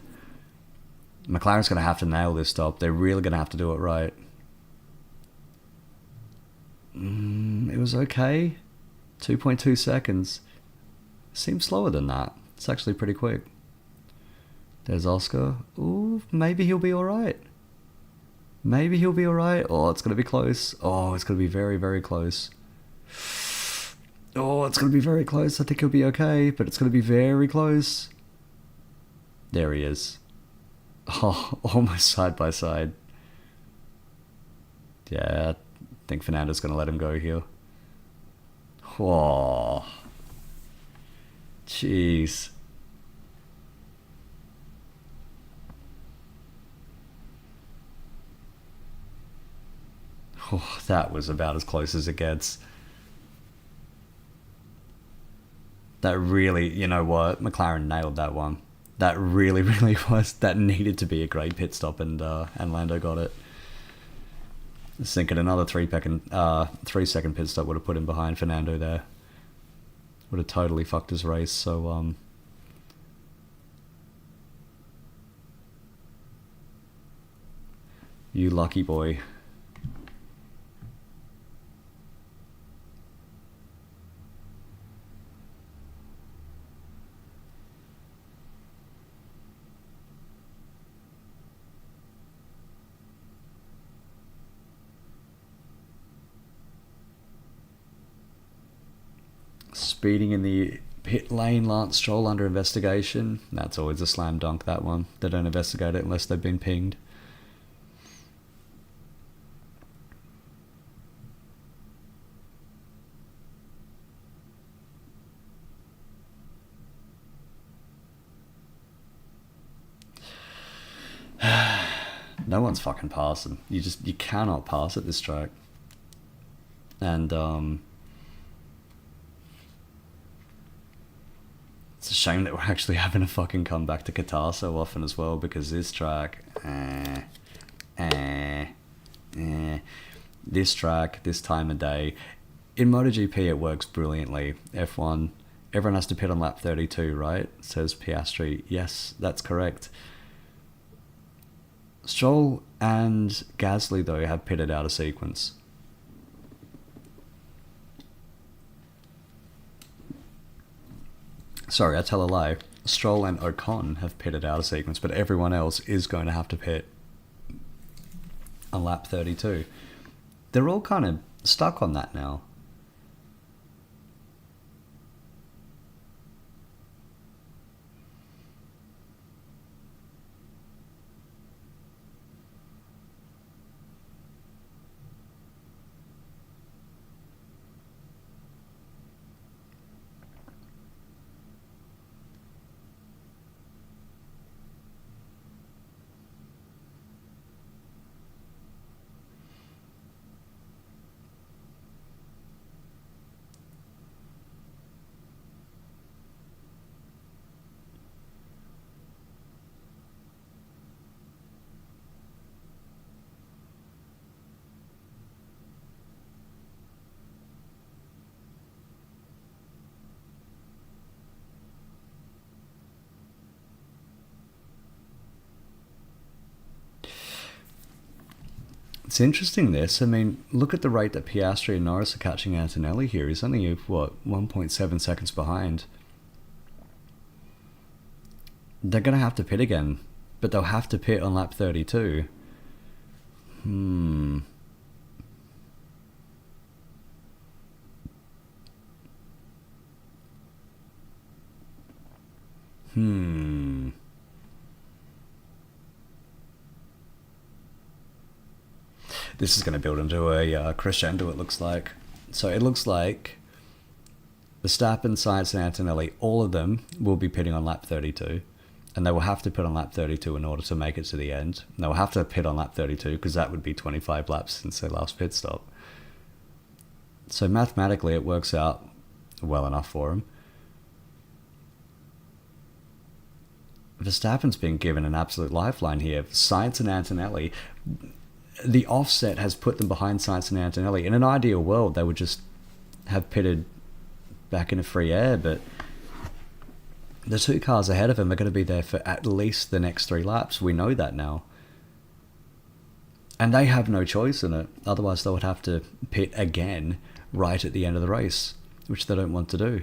McLaren's going to have to nail this stop. They're really going to have to do it right. It was okay. 2.2 seconds. Seems slower than that. It's actually pretty quick. There's Oscar. Ooh, maybe he'll be alright. Maybe he'll be alright. Oh, it's going to be close. Oh, it's going to be very, very close. Oh, it's going to be very close. I think he'll be okay, but it's going to be very close. There he is. Oh, almost side by side. Yeah, I think Fernando's going to let him go here. Oh, jeez. Oh, that was about as close as it gets. That really, you know what? McLaren nailed that one. That really, really was. That needed to be a great pit stop, and Lando got it. I was thinking another 3-second pit stop would have put him behind Fernando there. Would have totally fucked his race. So you lucky boy. Speeding in the pit lane, Lance Stroll under investigation. That's always a slam dunk, that one. They don't investigate it unless they've been pinged. No one's fucking passing. You cannot pass at this track. And it's a shame that we're actually having to fucking come back to Qatar so often as well, because this track, this track, this time of day, in MotoGP it works brilliantly. F1, everyone has to pit on lap 32, right? Says Piastri. Yes, that's correct. Stroll and Gasly, though, have pitted out of sequence. Sorry, I tell a lie. Stroll and Ocon have pitted out of sequence, but everyone else is going to have to pit on lap 32. They're all kind of stuck on that now. It's interesting, this. I mean, look at the rate that Piastri and Norris are catching Antonelli here. He's only, 1.7 seconds behind. They're going to have to pit again, but they'll have to pit on lap 32. This is going to build into a crescendo, it looks like. So it looks like Verstappen, Sainz and Antonelli, all of them will be pitting on lap 32. And they will have to pit on lap 32 in order to make it to the end. And they'll have to pit on lap 32 because that would be 25 laps since their last pit stop. So mathematically it works out well enough for them. Verstappen's been given an absolute lifeline here. Sainz and Antonelli, the offset has put them behind Sainz and Antonelli. In an ideal world, they would just have pitted back into free air, but the two cars ahead of him are going to be there for at least the next 3 laps. We know that now. And they have no choice in it. Otherwise, they would have to pit again right at the end of the race, which they don't want to do.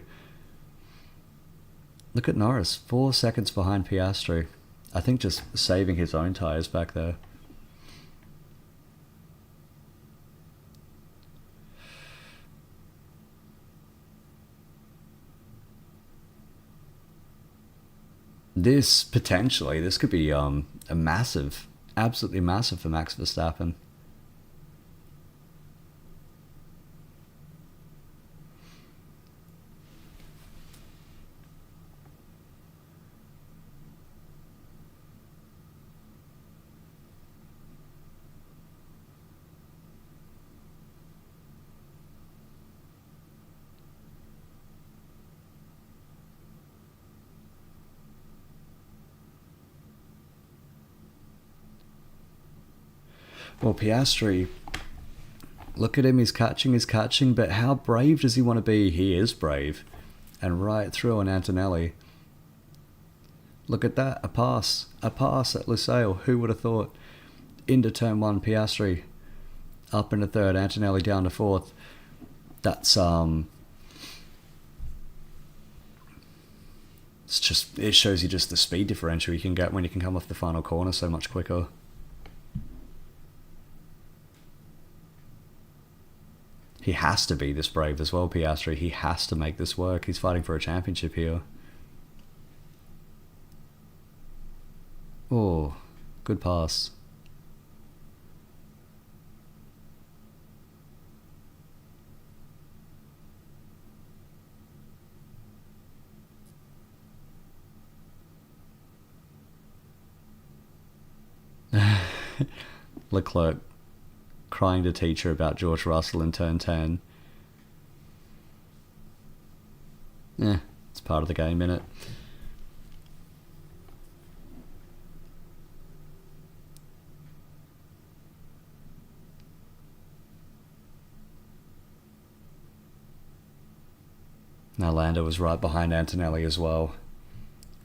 Look at Norris, 4 seconds behind Piastri. I think just saving his own tyres back there. This could be a massive, absolutely massive for Max Verstappen. Well, Piastri, look at him, he's catching, but how brave does he want to be? He is brave. And right through on Antonelli. Look at that, a pass at Lusail, who would have thought? Into turn 1, Piastri up into 3rd, Antonelli down to 4th. That's, it shows you just the speed differential you can get when you can come off the final corner so much quicker. He has to be this brave as well, Piastri. He has to make this work. He's fighting for a championship here. Oh, good pass. Leclerc crying to teacher about George Russell in turn 10. It's part of the game, innit? Now Lando was right behind Antonelli as well.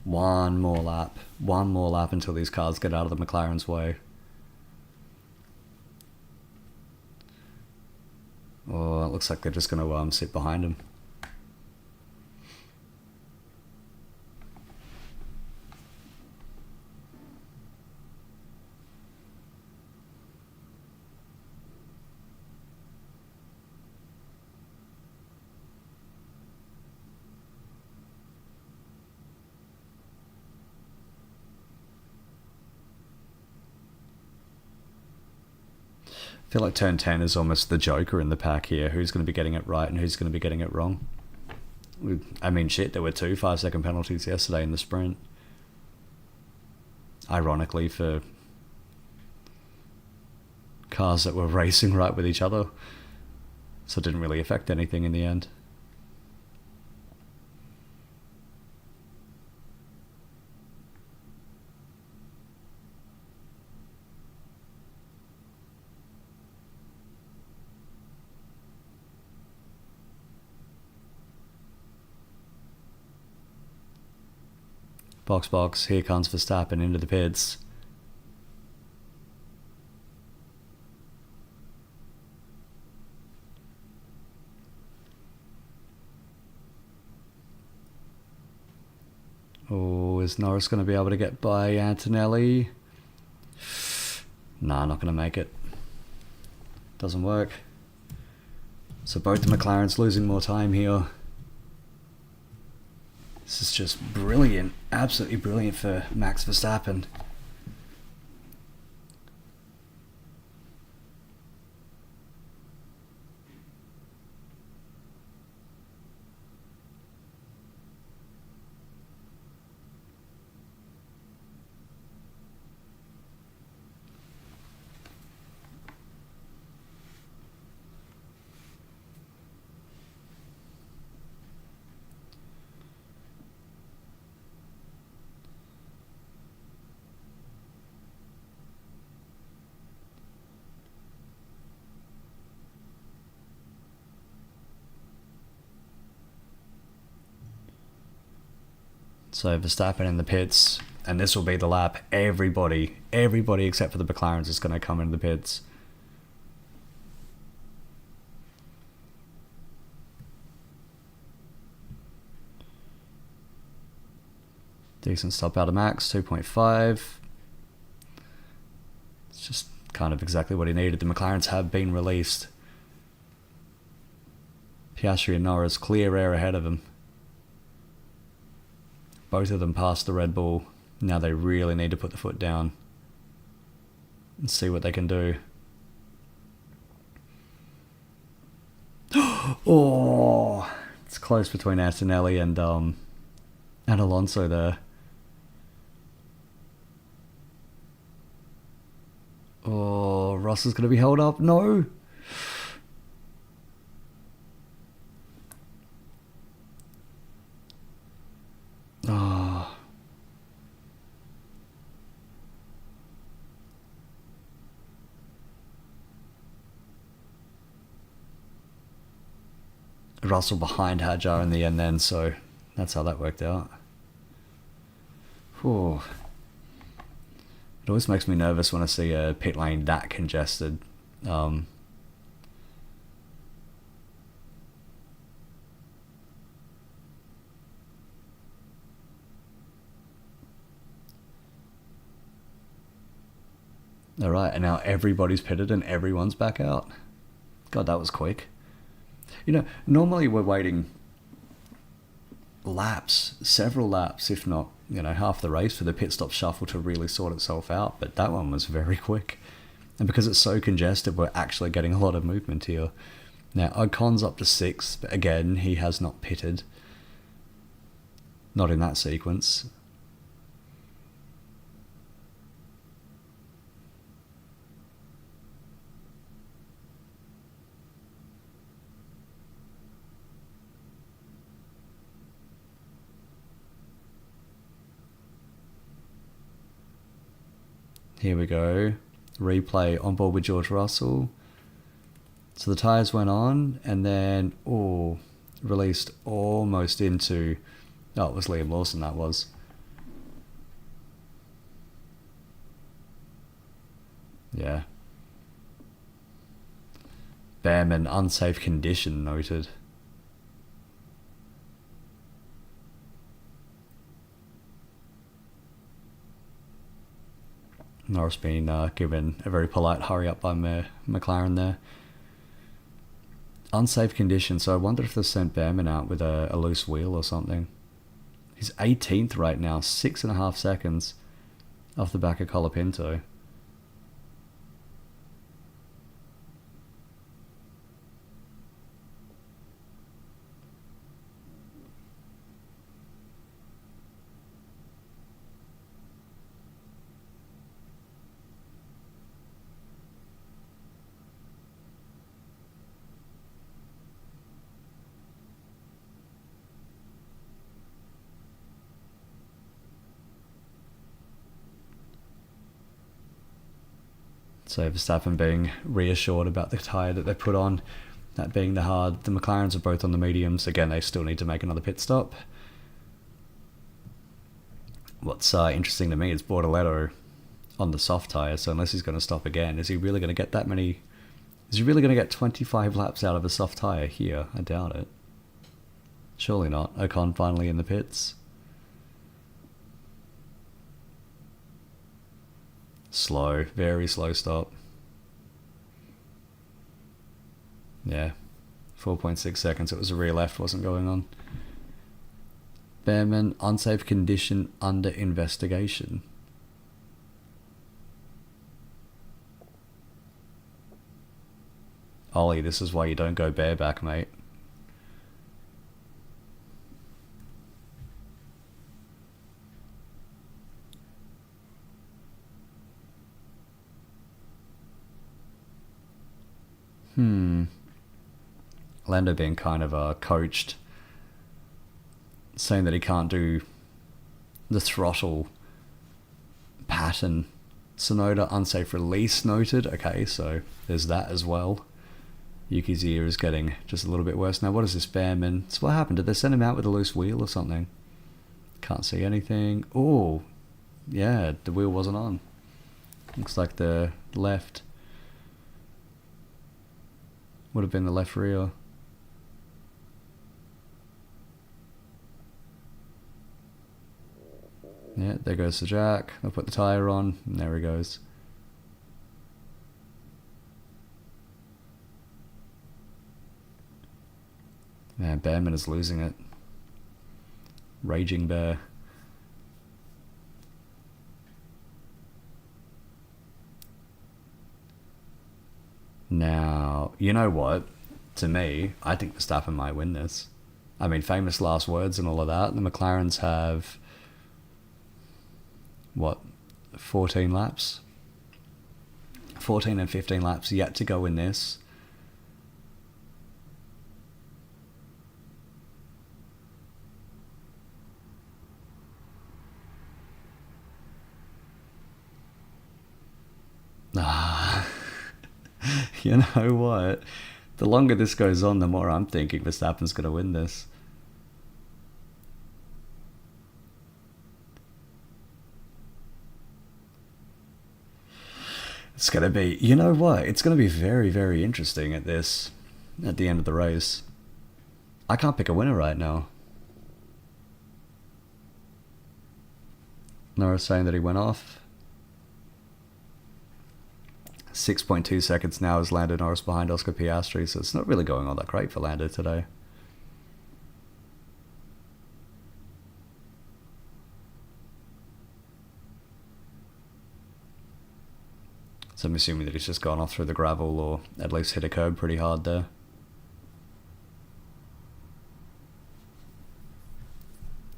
One more lap until these cars get out of the McLaren's way. Oh, it looks like they're just going to sit behind him. I feel like turn 10 is almost the Joker in the pack here. Who's going to be getting it right and who's going to be getting it wrong? I mean, shit, there were 2 5-second penalties yesterday in the sprint. Ironically, for cars that were racing right with each other. So it didn't really affect anything in the end. Box, here comes Verstappen into the pits. Oh, is Norris going to be able to get by Antonelli? Nah, not going to make it. Doesn't work. So both the McLarens losing more time here. This is just brilliant, absolutely brilliant for Max Verstappen. So Verstappen in the pits, and this will be the lap. Everybody except for the McLarens is going to come into the pits. Decent stop out of Max, 2.5. It's just kind of exactly what he needed. The McLarens have been released. Piastri and Norris, clear air ahead of him. Both of them passed the Red Bull. Now they really need to put the foot down and see what they can do. Oh, it's close between Antonelli and Alonso there. Oh, Russell's going to be held up. No. Oh. Russell behind Hadjar in the end then, so that's how that worked out. Whew. It always makes me nervous when I see a pit lane that congested. Alright, and now everybody's pitted and everyone's back out. God, that was quick. You know, normally we're waiting laps, several laps, if not, half the race for the pit stop shuffle to really sort itself out, but that one was very quick. And because it's so congested, we're actually getting a lot of movement here. Now, Ocon's up to 6th, but again, he has not pitted. Not in that sequence. Here we go. Replay on board with George Russell. So the tyres went on and then, released almost into... Oh, it was Liam Lawson, that was. Yeah. Behrman, unsafe condition noted. Norris being given a very polite hurry up by McLaren there. Unsafe condition, so I wonder if they sent Behrman out with a loose wheel or something. He's 18th right now, 6.5 seconds off the back of Colapinto. So Verstappen being reassured about the tyre that they put on, that being the hard. The McLarens are both on the mediums. Again, they still need to make another pit stop. What's interesting to me is Bortoletto on the soft tyre, so unless he's going to stop again, is he really going to get that many... Is he really going to get 25 laps out of a soft tyre here? I doubt it. Surely not. Ocon finally in the pits. Slow, very slow stop. Yeah, 4.6 seconds. It was a rear left, wasn't going on. Behrman, unsafe condition under investigation. Ollie, this is why you don't go bareback, mate. Lando being kind of coached, saying that he can't do the throttle pattern. Sonoda, unsafe release noted. Okay, so there's that as well. Yuki's ear is getting just a little bit worse. Now, what is this, Behrman? So what happened? Did they send him out with a loose wheel or something? Can't see anything. Oh, yeah, the wheel wasn't on. Looks like the left would have been the left rear. Yeah, there goes the jack. I'll put the tyre on, and there he goes. Man, Bearman is losing it. Raging Bear. Now, you know what? To me, I think Verstappen might win this. I mean, famous last words and all of that. The McLarens have, what, 14 laps? 14 and 15 laps yet to go in this. You know what? The longer this goes on, the more I'm thinking Verstappen's going to win this. It's going to be, you know what? It's going to be very, very interesting at the end of the race. I can't pick a winner right now. Norris saying that he went off. 6.2 seconds now is Lando Norris behind Oscar Piastri, so it's not really going all that great for Lando today. So I'm assuming that he's just gone off through the gravel or at least hit a curb pretty hard there.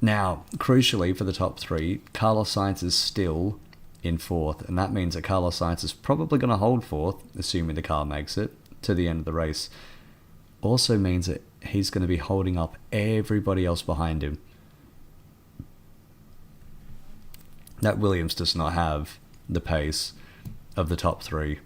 Now, crucially for the top three, Carlos Sainz is still in fourth, and that means that Carlos Sainz is probably going to hold fourth, assuming the car makes it, to the end of the race. Also means that he's going to be holding up everybody else behind him. That Williams does not have the pace of the top three.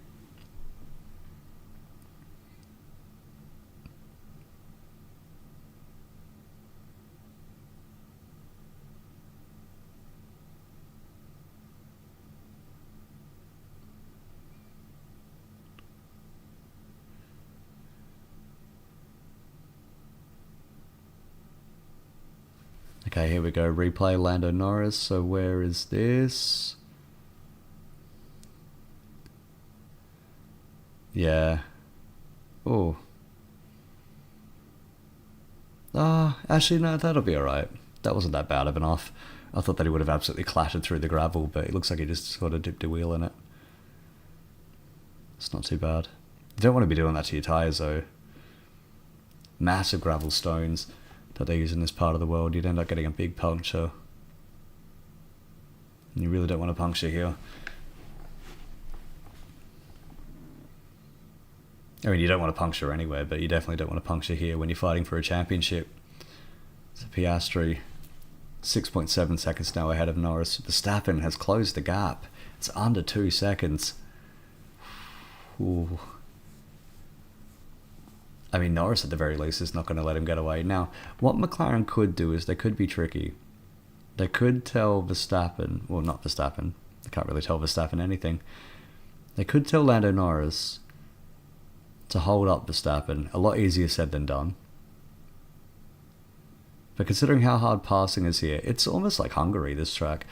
Okay, here we go. Replay Lando Norris. So where is this? Yeah. Oh. Actually, no, that'll be alright. That wasn't that bad of an off. I thought that he would have absolutely clattered through the gravel, but it looks like he just sort of dipped a wheel in it. It's not too bad. You don't want to be doing that to your tyres, though. Massive gravel stones that they use in this part of the world. You'd end up getting a big puncture. And you really don't want to puncture here. I mean, you don't want to puncture anywhere, but you definitely don't want to puncture here when you're fighting for a championship. So Piastri, 6.7 seconds now ahead of Norris. Verstappen has closed the gap. It's under 2 seconds. Ooh. I mean, Norris at the very least is not going to let him get away. Now, what McLaren could do is they could be tricky. They could tell Verstappen, well, not Verstappen. I can't really tell Verstappen anything. They could tell Lando Norris to hold up Verstappen. A lot easier said than done. But considering how hard passing is here, it's almost like Hungary, this track.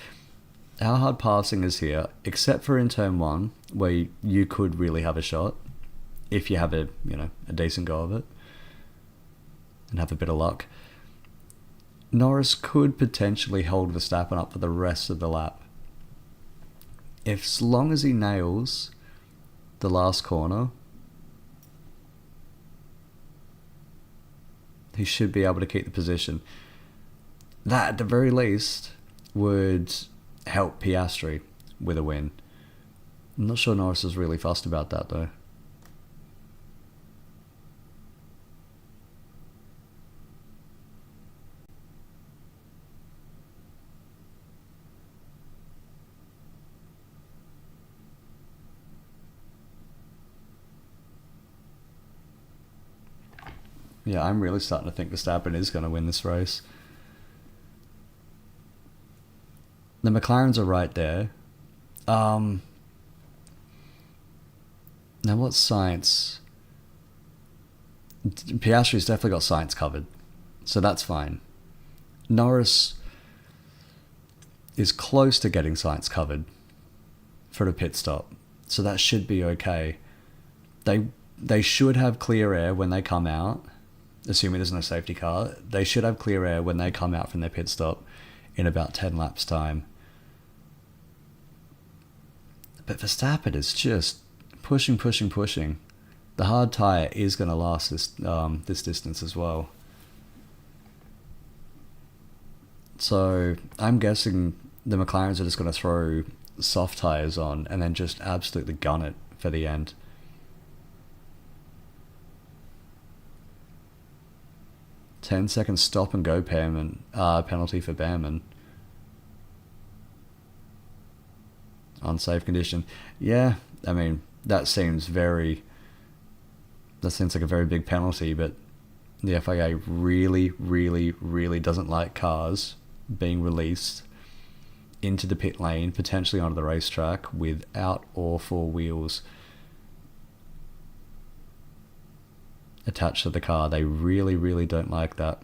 How hard passing is here, except for in turn 1, where you could really have a shot, if you have a decent go of it, and have a bit of luck. Norris could potentially hold Verstappen up for the rest of the lap. As long as he nails the last corner, he should be able to keep the position. That, at the very least, would help Piastri with a win. I'm not sure Norris is really fussed about that, though. Yeah, I'm really starting to think Verstappen is going to win this race. The McLarens are right there. Now, what's science? Piastri's definitely got science covered, so that's fine. Norris is close to getting science covered for the pit stop, so that should be okay. They should have clear air when they come out, assuming there's no safety car. They should have clear air when they come out from their pit stop in about 10 laps time. But Verstappen is just pushing. The hard tyre is going to last this distance as well. So I'm guessing the McLarens are just going to throw soft tyres on and then just absolutely gun it for the end. "10-second stop and go penalty for Behrman. Unsafe condition." Yeah, I mean, that seems like a very big penalty, but the FIA really doesn't like cars being released into the pit lane, potentially onto the racetrack, without all four wheels attached to the car. They really don't like that.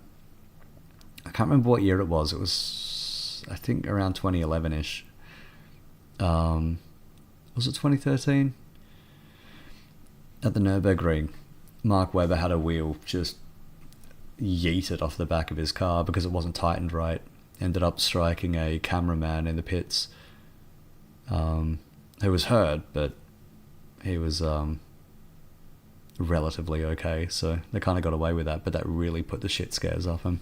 I can't remember what year it was. It was, I think, around 2011-ish. Was it 2013? At the Nürburgring, Mark Webber had a wheel just yeeted off the back of his car because it wasn't tightened right. Ended up striking a cameraman in the pits, who was hurt, but he was relatively okay, so they kind of got away with that, but that really put the shit scares off him.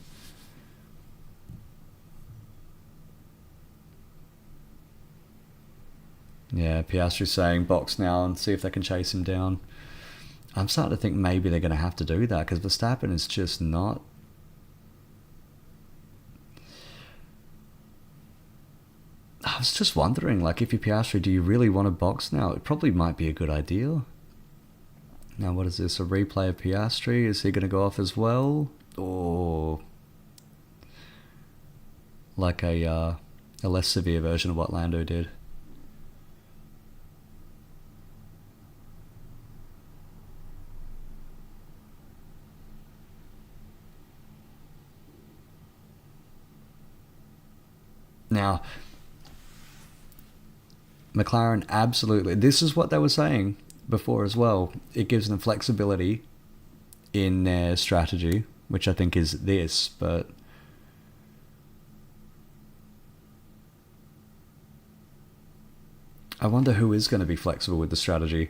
Yeah, Piastri's saying box now and see if they can chase him down. I'm starting to think maybe they're going to have to do that because Verstappen is just not... I was just wondering, like, if you're Piastri, do you really want to box now? It probably might be a good idea. Now, what is this? A replay of Piastri? Is he going to go off as well? Or like a less severe version of what Lando did? Now, McLaren absolutely... This is what they were saying before as well. It gives them flexibility in their strategy, which I think is this, but... I wonder who is going to be flexible with the strategy.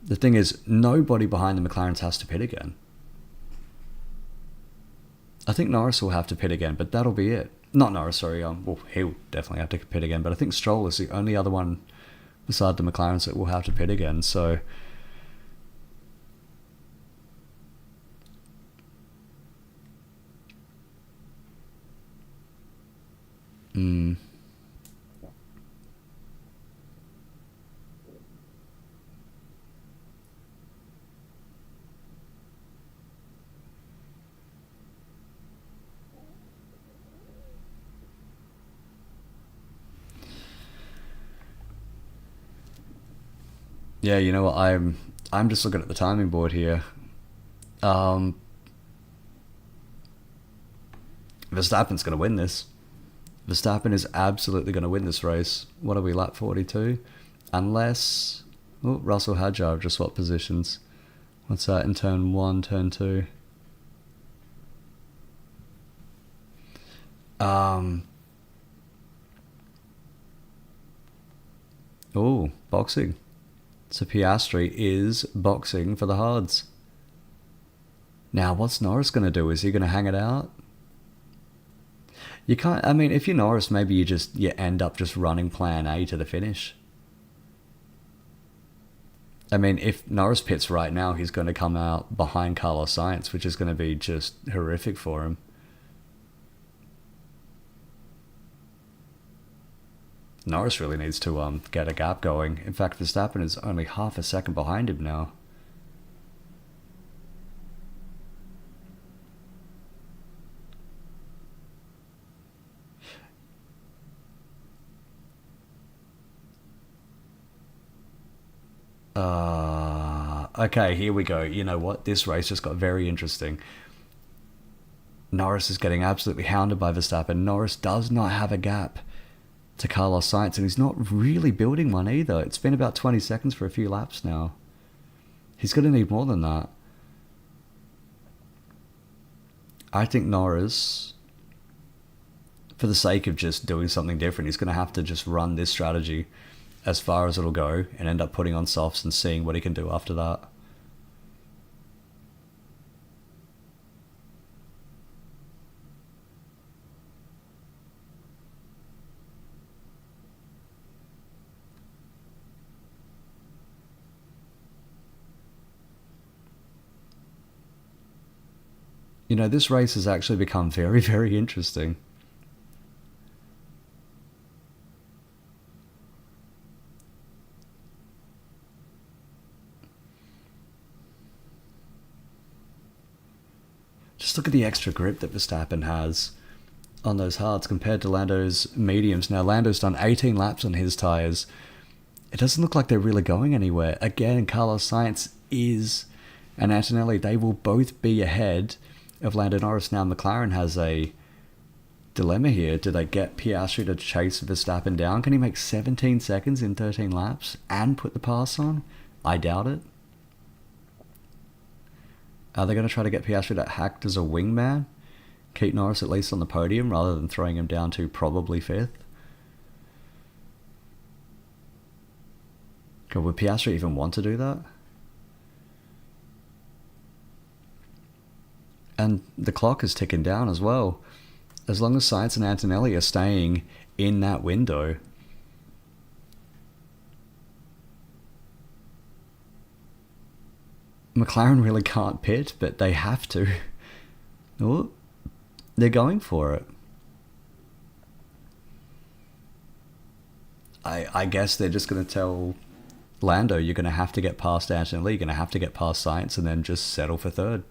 The thing is, nobody behind the McLarens has to pit again. I think Norris will have to pit again, but that'll be it. Not Norris, sorry. Well, he'll definitely have to pit again, but I think Stroll is the only other one beside the McLarens that will have to pit again, so... Yeah, you know what, I'm just looking at the timing board here. Verstappen's going to win this. Verstappen is absolutely going to win this race. What are we, lap 42? Unless... Oh, Russell Hadjar just swapped positions. What's that in turn 1, turn 2? Oh, boxing. So Piastri is boxing for the hards. Now, what's Norris going to do? Is he going to hang it out? You can't... I mean, if you're Norris, maybe you end up just running plan A to the finish. I mean, if Norris pits right now, he's going to come out behind Carlos Sainz, which is going to be just horrific for him. Norris really needs to get a gap going. In fact, Verstappen is only half a second behind him now. Okay, here we go. You know what? This race just got very interesting. Norris is getting absolutely hounded by Verstappen. Norris does not have a gap to Carlos Sainz, and he's not really building one either. It's been about 20 seconds for a few laps now. He's going to need more than that. I think Norris, for the sake of just doing something different, he's going to have to just run this strategy as far as it'll go and end up putting on softs and seeing what he can do after that. You know, this race has actually become very, very interesting. Just look at the extra grip that Verstappen has on those hards compared to Lando's mediums. Now, Lando's done 18 laps on his tyres. It doesn't look like they're really going anywhere. Again, Carlos Sainz and Antonelli, they will both be ahead of Lando Norris. Now, McLaren has a dilemma here. Do they get Piastri to chase Verstappen down? Can he make 17 seconds in 13 laps and put the pass on? I doubt it. Are they going to try to get Piastri to act as a wingman? Keep Norris at least on the podium rather than throwing him down to probably 5th? God, would Piastri even want to do that? And the clock is ticking down as well. As long as Sainz and Antonelli are staying in that window, McLaren really can't pit, but they have to. Oh, they're going for it. I guess they're just going to tell Lando, you're going to have to get past Antonelli, you're going to have to get past Sainz, and then just settle for 3rd.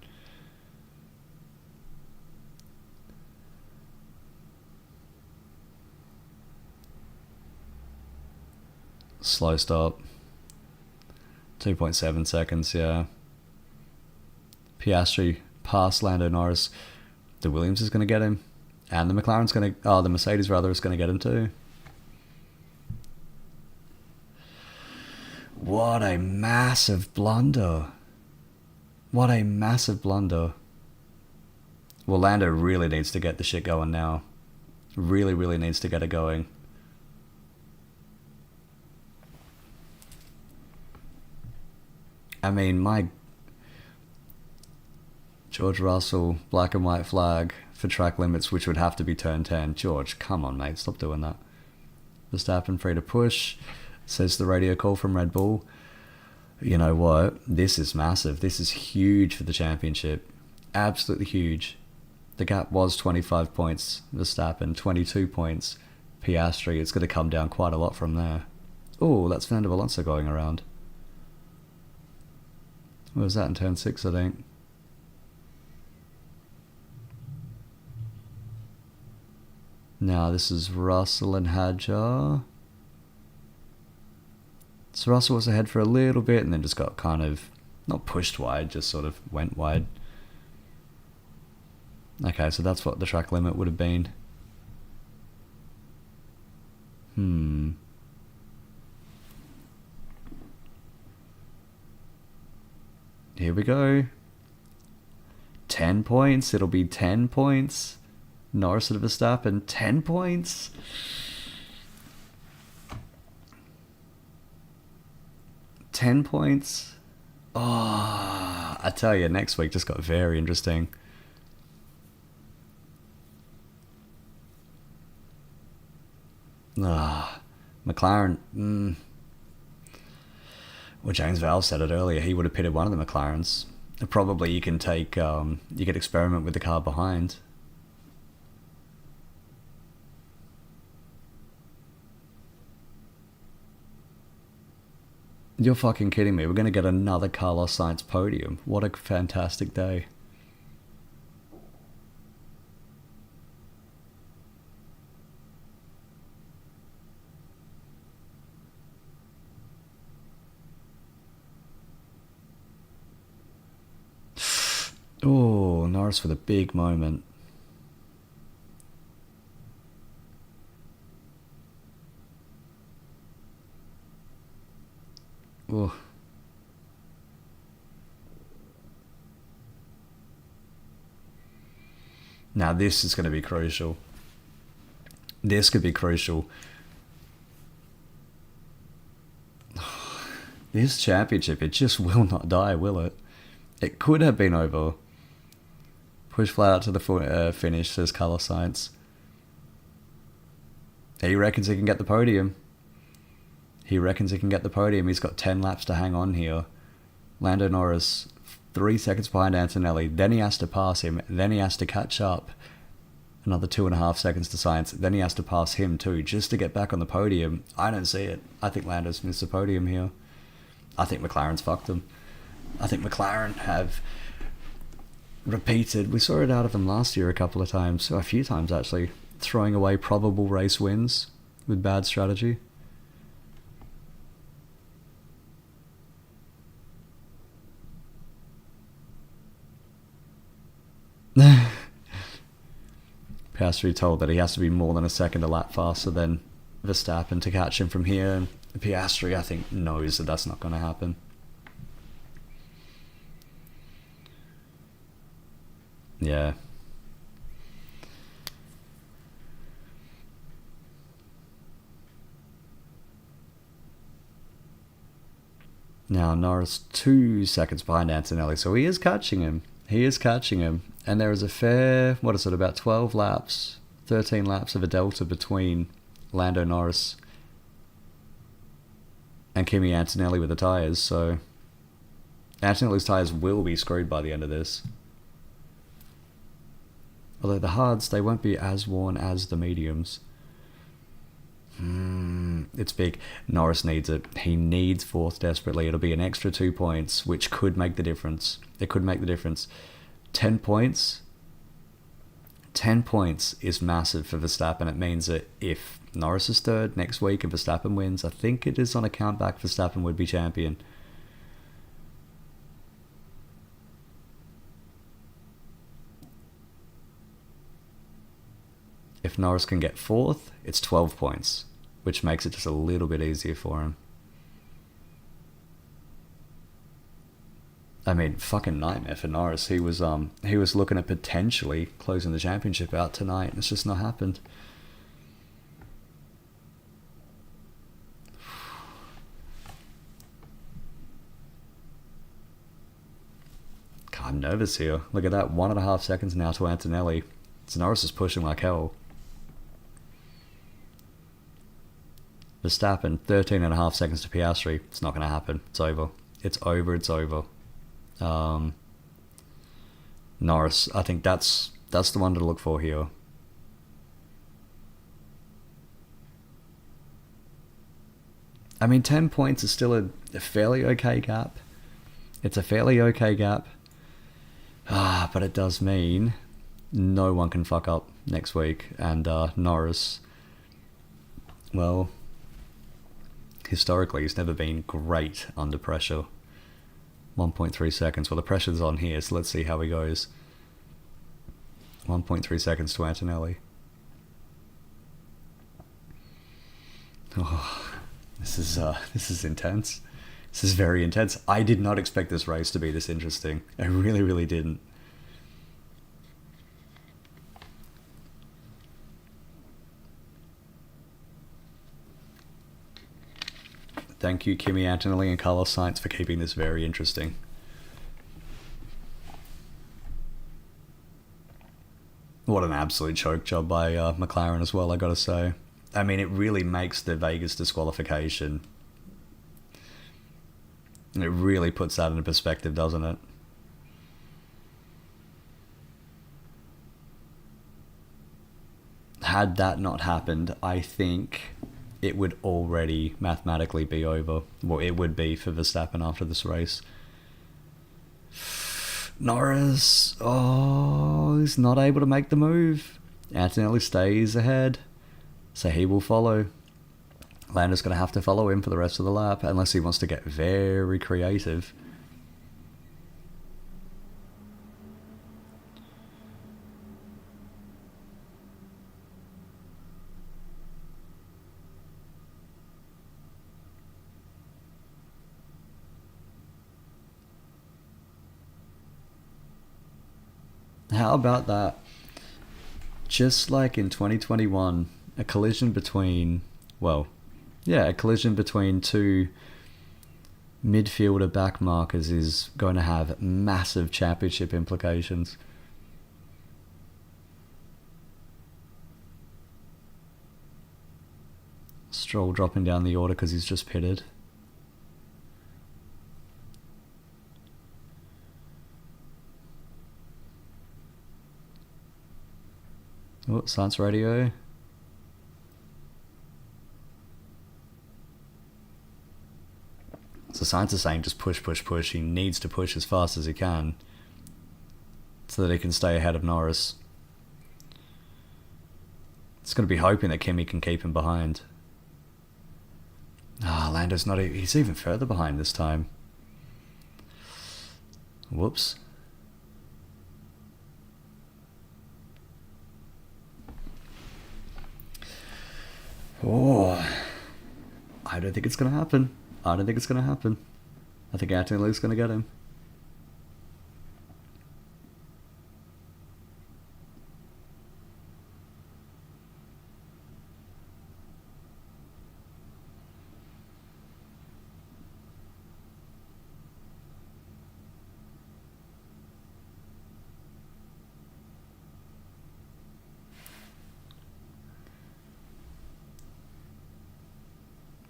Slow stop. 2.7 seconds, yeah. Piastri past Lando Norris. The Williams is going to get him. And the McLaren's going to... the Mercedes, rather, is going to get him too. What a massive blunder. What a massive blunder. Well, Lando really needs to get the shit going now. Really, really needs to get it going. I mean, my... George Russell, black and white flag for track limits, which would have to be turn 10. George, come on, mate, stop doing that. Verstappen free to push, says the radio call from Red Bull. You know what? This is massive. This is huge for the championship. Absolutely huge. The gap was 25 points. Verstappen, 22 points. Piastri, it's going to come down quite a lot from there. Oh, that's Fernando Alonso going around. What was that in turn 6, I think? Now this is Russell and Hadjar. So Russell was ahead for a little bit and then just got kind of, not pushed wide, just sort of went wide. Okay, so that's what the track limit would have been. Here we go. 10 points. It'll be 10 points. Norris and Verstappen, 10 points. Oh, I tell you, next week just got very interesting. McLaren. Well, James Vowles said it earlier. He would have pitted one of the McLarens. Probably you can take, you could experiment with the car behind. You're fucking kidding me. We're going to get another Carlos Sainz podium. What a fantastic day. Oh, Norris with a big moment. Oh. Now this is going to be crucial. This could be crucial. This championship, it just will not die, will it? It could have been over. Push flat out to the finish, says Colour Science. He reckons he can get the podium. He reckons he can get the podium. He's got 10 laps to hang on here. Lando Norris, 3 seconds behind Antonelli. Then he has to pass him. Then he has to catch up. Another 2.5 seconds to Science. Then he has to pass him too, just to get back on the podium. I don't see it. I think Lando's missed the podium here. I think McLaren's fucked them. I think McLaren have repeated. We saw it out of them last year a couple of times. A few times, actually. Throwing away probable race wins with bad strategy. Piastri told that he has to be more than a second a lap faster than Verstappen to catch him from here, and Piastri, I think, knows that that's not going to happen. Yeah. Now Norris 2 seconds behind Antonelli, so he is catching him. He is catching him. And there is a fair, what is it, about 12 laps, 13 laps of a delta between Lando Norris and Kimi Antonelli with the tyres, so Antonelli's tyres will be screwed by the end of this. Although the hards, they won't be as worn as the mediums. It's big. Norris needs it. He needs fourth desperately. It'll be an extra 2 points, which could make the difference. It could make the difference. 10 points. 10 points is massive for Verstappen. It means that if Norris is third next week and Verstappen wins, I think it is on a countback Verstappen would be champion. If Norris can get fourth, it's 12 points, which makes it just a little bit easier for him. I mean, fucking nightmare for Norris. He was looking at potentially closing the championship out tonight, and it's just not happened. God, I'm nervous here. Look at that, 1.5 seconds now to Antonelli. So Norris is pushing like hell. Verstappen, 13.5 seconds to Piastri. It's not going to happen. It's over. It's over. It's over. Norris, I think that's the one to look for here. I mean, 10 points is still a fairly okay gap. It's a fairly okay gap. But it does mean no one can fuck up next week. And Norris, well, historically, he's never been great under pressure. 1.3 seconds. Well, the pressure's on here, so let's see how he goes. 1.3 seconds to Antonelli. Oh, this is intense. This is very intense. I did not expect this race to be this interesting. I really, really didn't. Thank you, Kimi Antonelli and Carlos Sainz, for keeping this very interesting. What an absolute choke job by McLaren as well, I gotta say. I mean, it really makes the Vegas disqualification. It really puts that into perspective, doesn't it? Had that not happened, I think it would already mathematically be over. Well, it would be for Verstappen after this race. Norris, he's not able to make the move. Antonelli stays ahead, so he will follow. Lando's going to have to follow him for the rest of the lap, unless he wants to get very creative. How about that? Just like in 2021, a collision between, well, yeah, a collision between two midfielder back markers is going to have massive championship implications. Stroll dropping down the order because he's just pitted. Oh, science radio. So science is saying just push, push, push. He needs to push as fast as he can so that he can stay ahead of Norris. It's going to be hoping that Kimi can keep him behind. Lando's not... He's even further behind this time. Whoops. Oh, I don't think it's going to happen. I don't think it's going to happen. I think Anthony Luke's going to get him.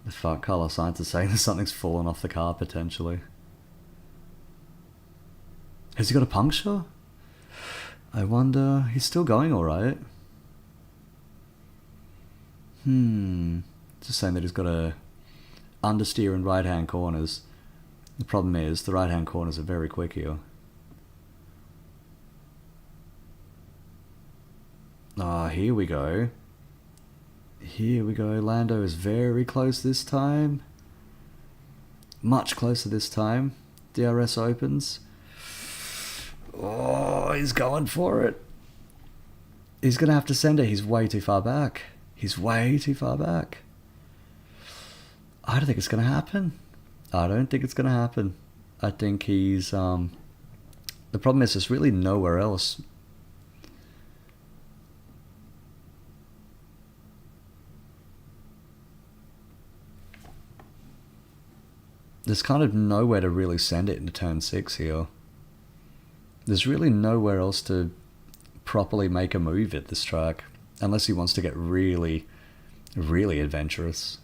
The fuck, Carlos Sainz is saying that something's fallen off the car, potentially. Has he got a puncture? I wonder... He's still going alright. Just saying that he's got a understeer in right-hand corners. The problem is, the right-hand corners are very quick here. Here we go. Here we go. Lando is very close this time. Much closer this time. DRS opens. Oh, he's going for it. He's going to have to send it. He's way too far back. He's way too far back. I don't think it's going to happen. I don't think it's going to happen. I think he's... The problem is there's really nowhere else. There's kind of nowhere to really send it into turn 6 here. There's really nowhere else to properly make a move at this track, unless he wants to get really, really adventurous.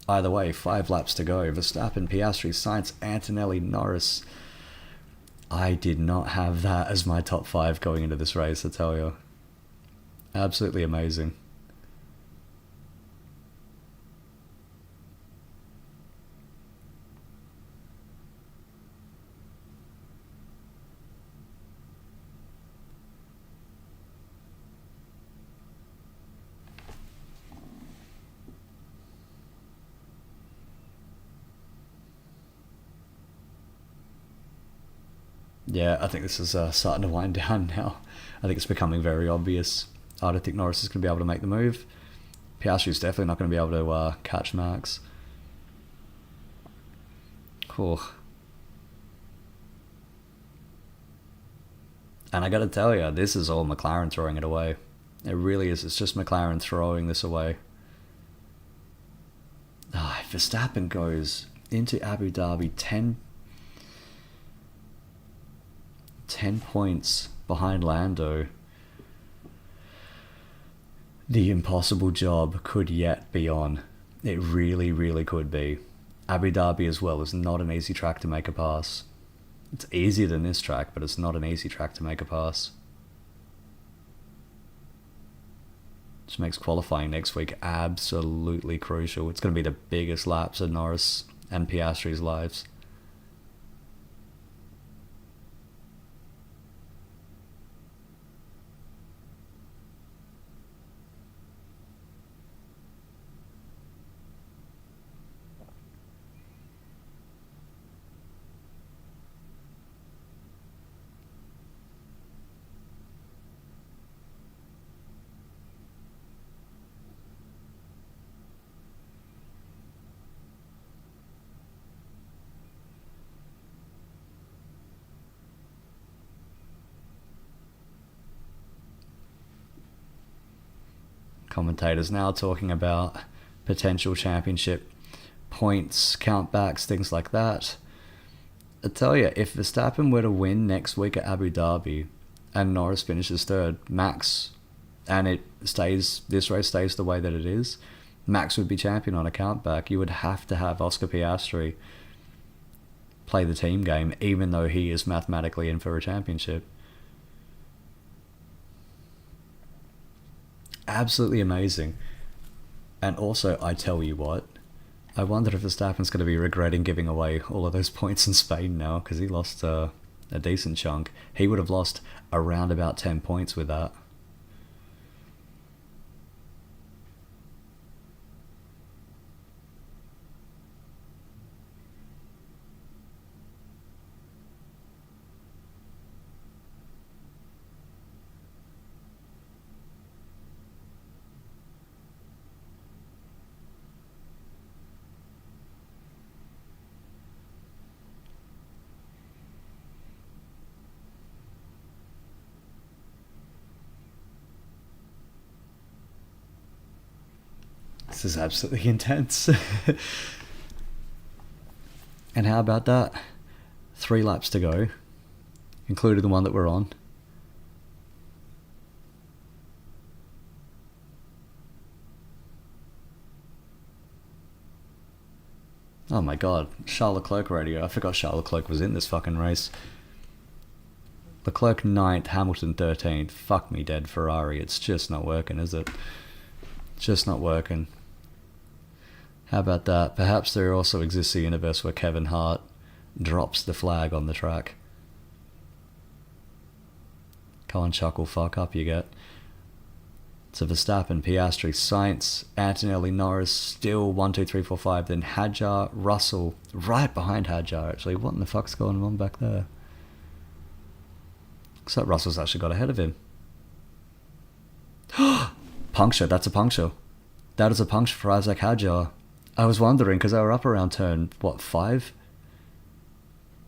Either way, 5 laps to go. Verstappen, Piastri, Sainz, Antonelli, Norris. I did not have that as my top 5 going into this race, I tell you. Absolutely amazing. Yeah, I think this is starting to wind down now. I think it's becoming very obvious. I don't think Norris is going to be able to make the move. Piastri's definitely not going to be able to catch Max. Cool. And I got to tell you, this is all McLaren throwing it away. It really is. It's just McLaren throwing this away. If Verstappen goes into Abu Dhabi 10 points behind Lando, the impossible job could yet be on. It really, really could be. Abu Dhabi as well is not an easy track to make a pass. It's easier than this track, but it's not an easy track to make a pass. Which makes qualifying next week absolutely crucial. It's going to be the biggest laps of Norris and Piastri's lives. commentators now talking about potential championship points, countbacks, things like that. I tell you, if Verstappen were to win next week at Abu Dhabi and Norris finishes third, Max, and this race stays the way that it is, Max would be champion on a countback. You would have to have Oscar Piastri play the team game, even though he is mathematically in for a championship. Absolutely amazing. And also, I tell you what, I wonder if Verstappen's going to be regretting giving away all of those points in Spain now, because he lost a decent chunk. He would have lost around about 10 points with that. This is absolutely intense. And how about that? 3 laps to go, including the one that we're on. Oh my god, Charles Leclerc radio. I forgot Charles Leclerc was in this fucking race. Leclerc 9th, Hamilton 13th. Fuck me dead, Ferrari. It's just not working, is it? Just not working. How about that? Perhaps there also exists a universe where Kevin Hart drops the flag on the track. Come on, chuckle, fuck up you get. So Verstappen, Piastri, Sainz, Antonelli, Norris, still 1, 2, 3, 4, 5. Then Hadjar, Russell, right behind Hadjar actually. What in the fuck's going on back there? Looks like Russell's actually got ahead of him. Puncture, that's a puncture. That is a puncture for Isaac Hadjar. I was wondering, because they were up around turn, 5? I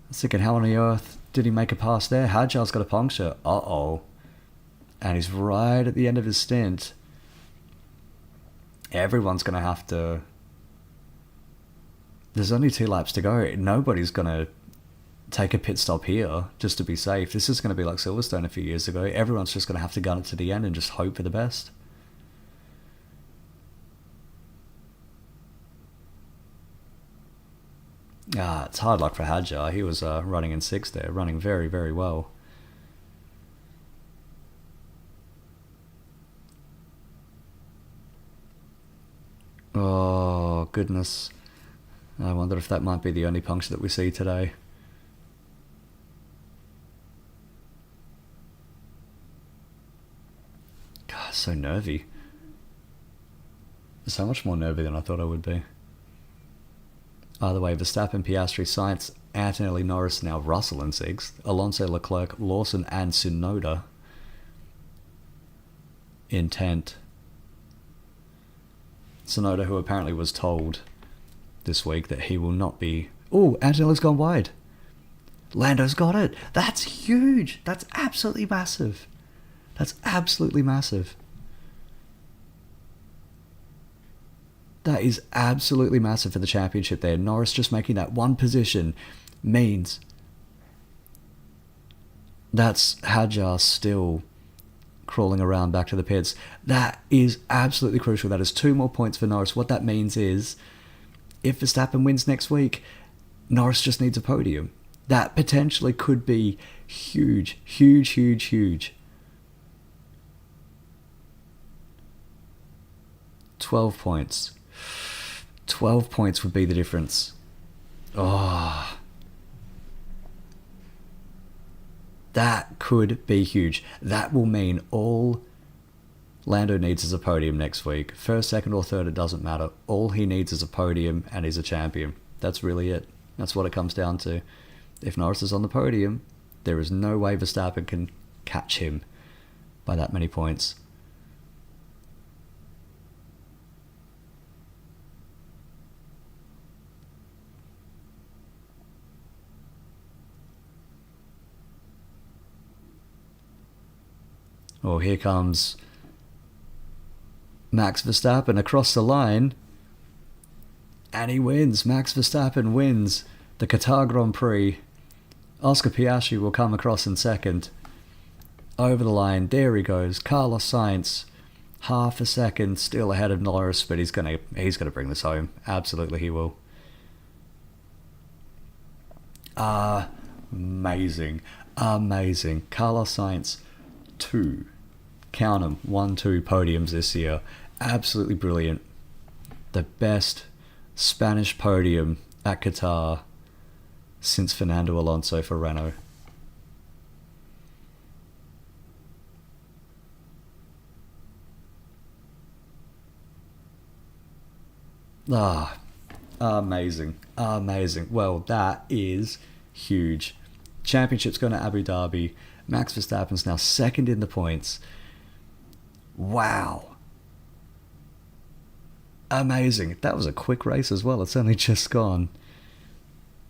was thinking, how on earth did he make a pass there? Hadjar's got a puncture. Uh-oh. And he's right at the end of his stint. Everyone's going to have to... There's only 2 laps to go. Nobody's going to take a pit stop here just to be safe. This is going to be like Silverstone a few years ago. Everyone's just going to have to gun it to the end and just hope for the best. It's hard luck for Hadjar. He was running in 6th there, running very, very well. Oh, goodness. I wonder if that might be the only puncture that we see today. God, so nervy. So much more nervy than I thought I would be. Either way, Verstappen, Piastri, Sainz, Antonelli, Norris, now Russell in 6th, Alonso, Leclerc, Lawson and Tsunoda in 10th. Tsunoda, who apparently was told this week that he will not be... Oh, Antonelli's gone wide. Lando's got it. That's huge. That's absolutely massive. That's absolutely massive. That is absolutely massive for the championship there. Norris just making that one position means that's Hadjar still crawling around back to the pits. That is absolutely crucial. That is 2 more points for Norris. What that means is, if Verstappen wins next week, Norris just needs a podium. That potentially could be huge, huge, huge, huge. 12 points. 12 points would be the difference. Oh. That could be huge. That will mean all Lando needs is a podium next week. First, second or third, it doesn't matter. All he needs is a podium and he's a champion. That's really it. That's what it comes down to. If Norris is on the podium, there is no way Verstappen can catch him by that many points. Oh, here comes Max Verstappen across the line, and he wins. Max Verstappen wins the Qatar Grand Prix. Oscar Piastri will come across in second. Over the line, there he goes. Carlos Sainz, half a second still ahead of Norris, but he's gonna bring this home. Absolutely, he will. Amazing. Carlos Sainz, 2. Count them, 1-2 podiums this year. Absolutely brilliant. The best Spanish podium at Qatar since Fernando Alonso for Renault. Amazing. Well, that is huge. Championship's going to Abu Dhabi. Max Verstappen's now second in the points. Wow. Amazing. That was a quick race as well. It's only just gone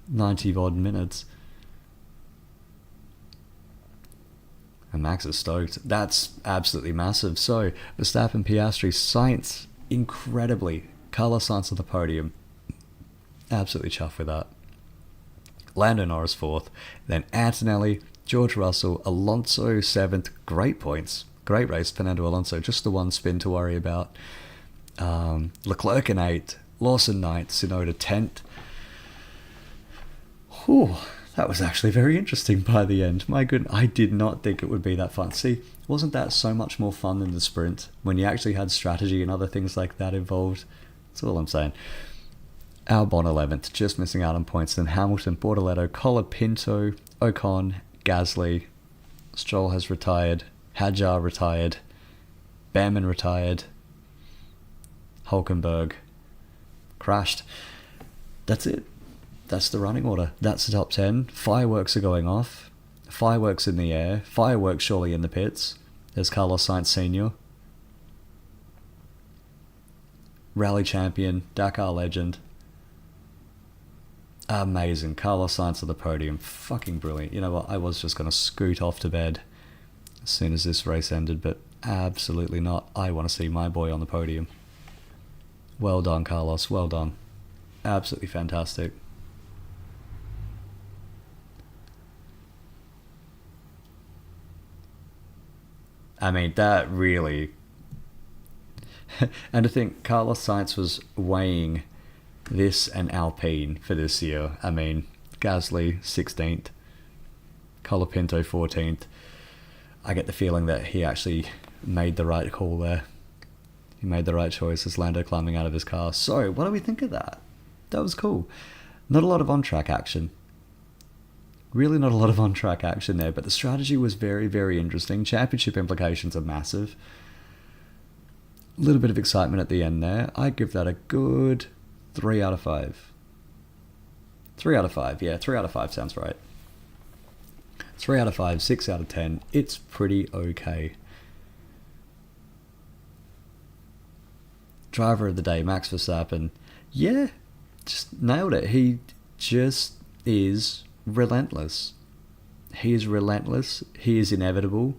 90 odd minutes. And Max is stoked. That's absolutely massive. So, Verstappen, Piastri, Sainz, incredibly. Carlos Sainz on the podium. Absolutely chuffed with that. Lando Norris 4th. Then Antonelli, George Russell, Alonso 7th. Great points. Great race, Fernando Alonso. Just the one spin to worry about. Leclerc in 8th. Lawson 9th. Tsunoda 10th. Whew, that was actually very interesting by the end. My goodness, I did not think it would be that fun. See, wasn't that so much more fun than the sprint when you actually had strategy and other things like that involved? That's all I'm saying. Albon 11th, just missing out on points. Then Hamilton, Bortoletto, Colapinto, Ocon, Gasly. Stroll has retired. Hadjar retired. Behrman retired. Hulkenberg crashed. That's it. That's the running order. That's the top 10. Fireworks are going off. Fireworks in the air. Fireworks surely in the pits. There's Carlos Sainz Sr. Rally champion. Dakar legend. Amazing. Carlos Sainz on the podium. Fucking brilliant. You know what? I was just going to scoot off to bed as soon as this race ended, but absolutely not. I want to see my boy on the podium. Well done, Carlos. Well done. Absolutely fantastic. I mean, that really... And I think Carlos Sainz was weighing this and Alpine for this year. I mean, Gasly 16th, Colapinto 14th. I get the feeling that he actually made the right call there. He made the right choice as Lando climbing out of his car. So, what do we think of that? That was cool. Not a lot of on-track action. Really not a lot of on-track action there, but the strategy was very, very interesting. Championship implications are massive. A little bit of excitement at the end there. I give that a good 3 out of 5. 3 out of 5, yeah, 3 out of 5 sounds right. 3 out of 5, 6 out of 10. It's pretty okay. Driver of the day, Max Verstappen. Yeah, just nailed it. He just is relentless. He is relentless. He is inevitable.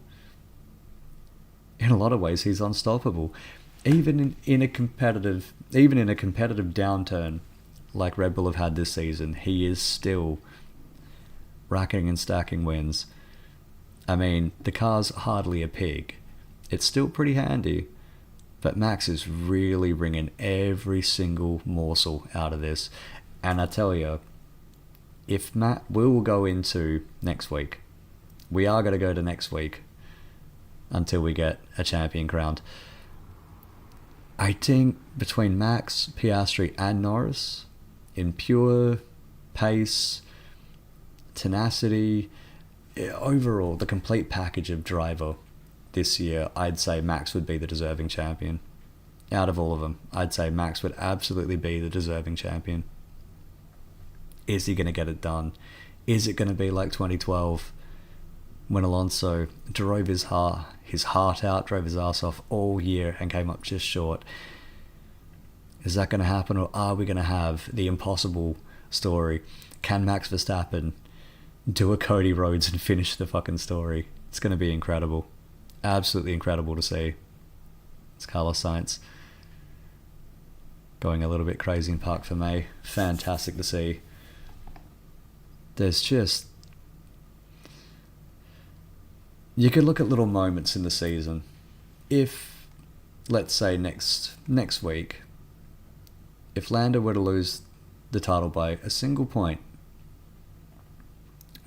In a lot of ways, he's unstoppable. Even in a competitive downturn like Red Bull have had this season, he is still racking and stacking wins. I mean, the car's hardly a pig. It's still pretty handy, but Max is really wringing every single morsel out of this. And I tell you, if Matt, we will go into next week. We are going to go to next week until we get a champion crowned. I think between Max, Piastri and Norris, in pure pace, tenacity, overall, the complete package of driver this year, I'd say Max would be the deserving champion. Out of all of them, I'd say Max would absolutely be the deserving champion. Is he going to get it done? Is it going to be like 2012 when Alonso drove his heart out, drove his ass off all year and came up just short? Is that going to happen, or are we going to have the impossible story? Can Max Verstappen do a Cody Rhodes and finish the fucking story? It's going to be incredible. Absolutely incredible to see. It's Carlos Sainz going a little bit crazy in Park for May. Fantastic to see. There's just... You could look at little moments in the season. If, let's say, next week, if Lando were to lose the title by a single point,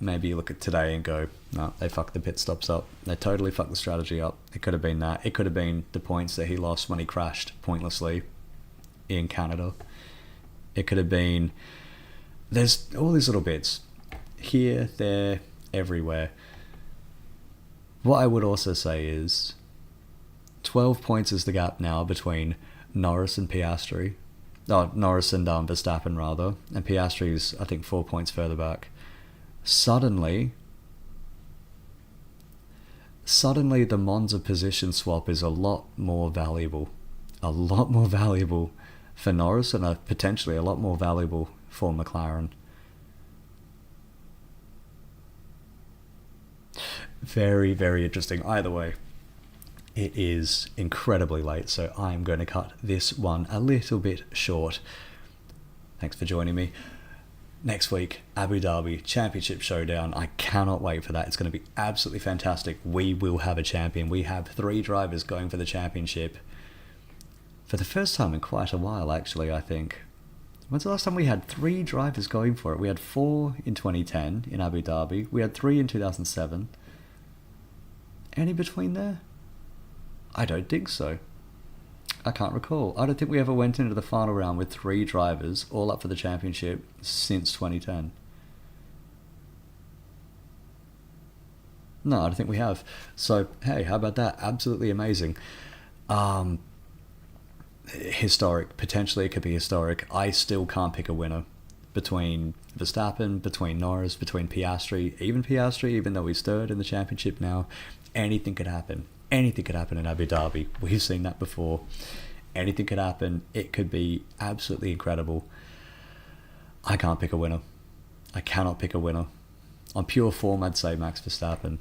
maybe you look at today and go, no, they fucked the pit stops up. They totally fucked the strategy up. It could have been that. It could have been the points that he lost when he crashed pointlessly in Canada. It could have been... There's all these little bits. Here, there, everywhere. What I would also say is 12 points is the gap now between Norris and Piastri. Oh, Norris and Verstappen, rather. And Piastri's, I think, 4 points further back. Suddenly, the Monza position swap is a lot more valuable. A lot more valuable for Norris and potentially a lot more valuable for McLaren. Very, very interesting. Either way, it is incredibly late, so I'm going to cut this one a little bit short. Thanks for joining me. Next week, Abu Dhabi Championship Showdown. I cannot wait for that. It's going to be absolutely fantastic. We will have a champion. We have 3 drivers going for the championship. For the first time in quite a while, actually, I think. When's the last time we had 3 drivers going for it? We had 4 in 2010 in Abu Dhabi. We had 3 in 2007. Any between there? I don't think so. I can't recall. I don't think we ever went into the final round with 3 drivers all up for the championship since 2010. No, I don't think we have. So, hey, how about that? Absolutely amazing. Historic. Potentially it could be historic. I still can't pick a winner between Verstappen, between Norris, between Piastri. Even though he's 3rd in the championship now, anything could happen. Anything could happen in Abu Dhabi. We've seen that before. Anything could happen. It could be absolutely incredible. I can't pick a winner. I cannot pick a winner. On pure form, I'd say Max Verstappen.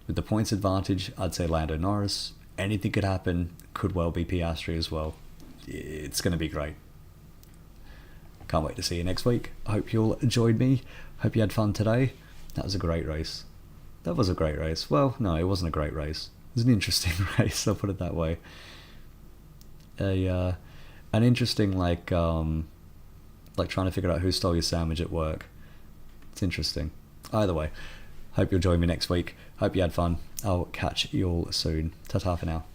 With the points advantage, I'd say Lando Norris. Anything could happen. Could well be Piastri as well. It's going to be great. Can't wait to see you next week. I hope you'll join me. Hope you had fun today. That was a great race. That was a great race. Well, no, it wasn't a great race. It was an interesting race, I'll put it that way. An interesting, like trying to figure out who stole your sandwich at work. It's interesting. Either way, hope you'll join me next week. Hope you had fun. I'll catch you all soon. Ta-ta for now.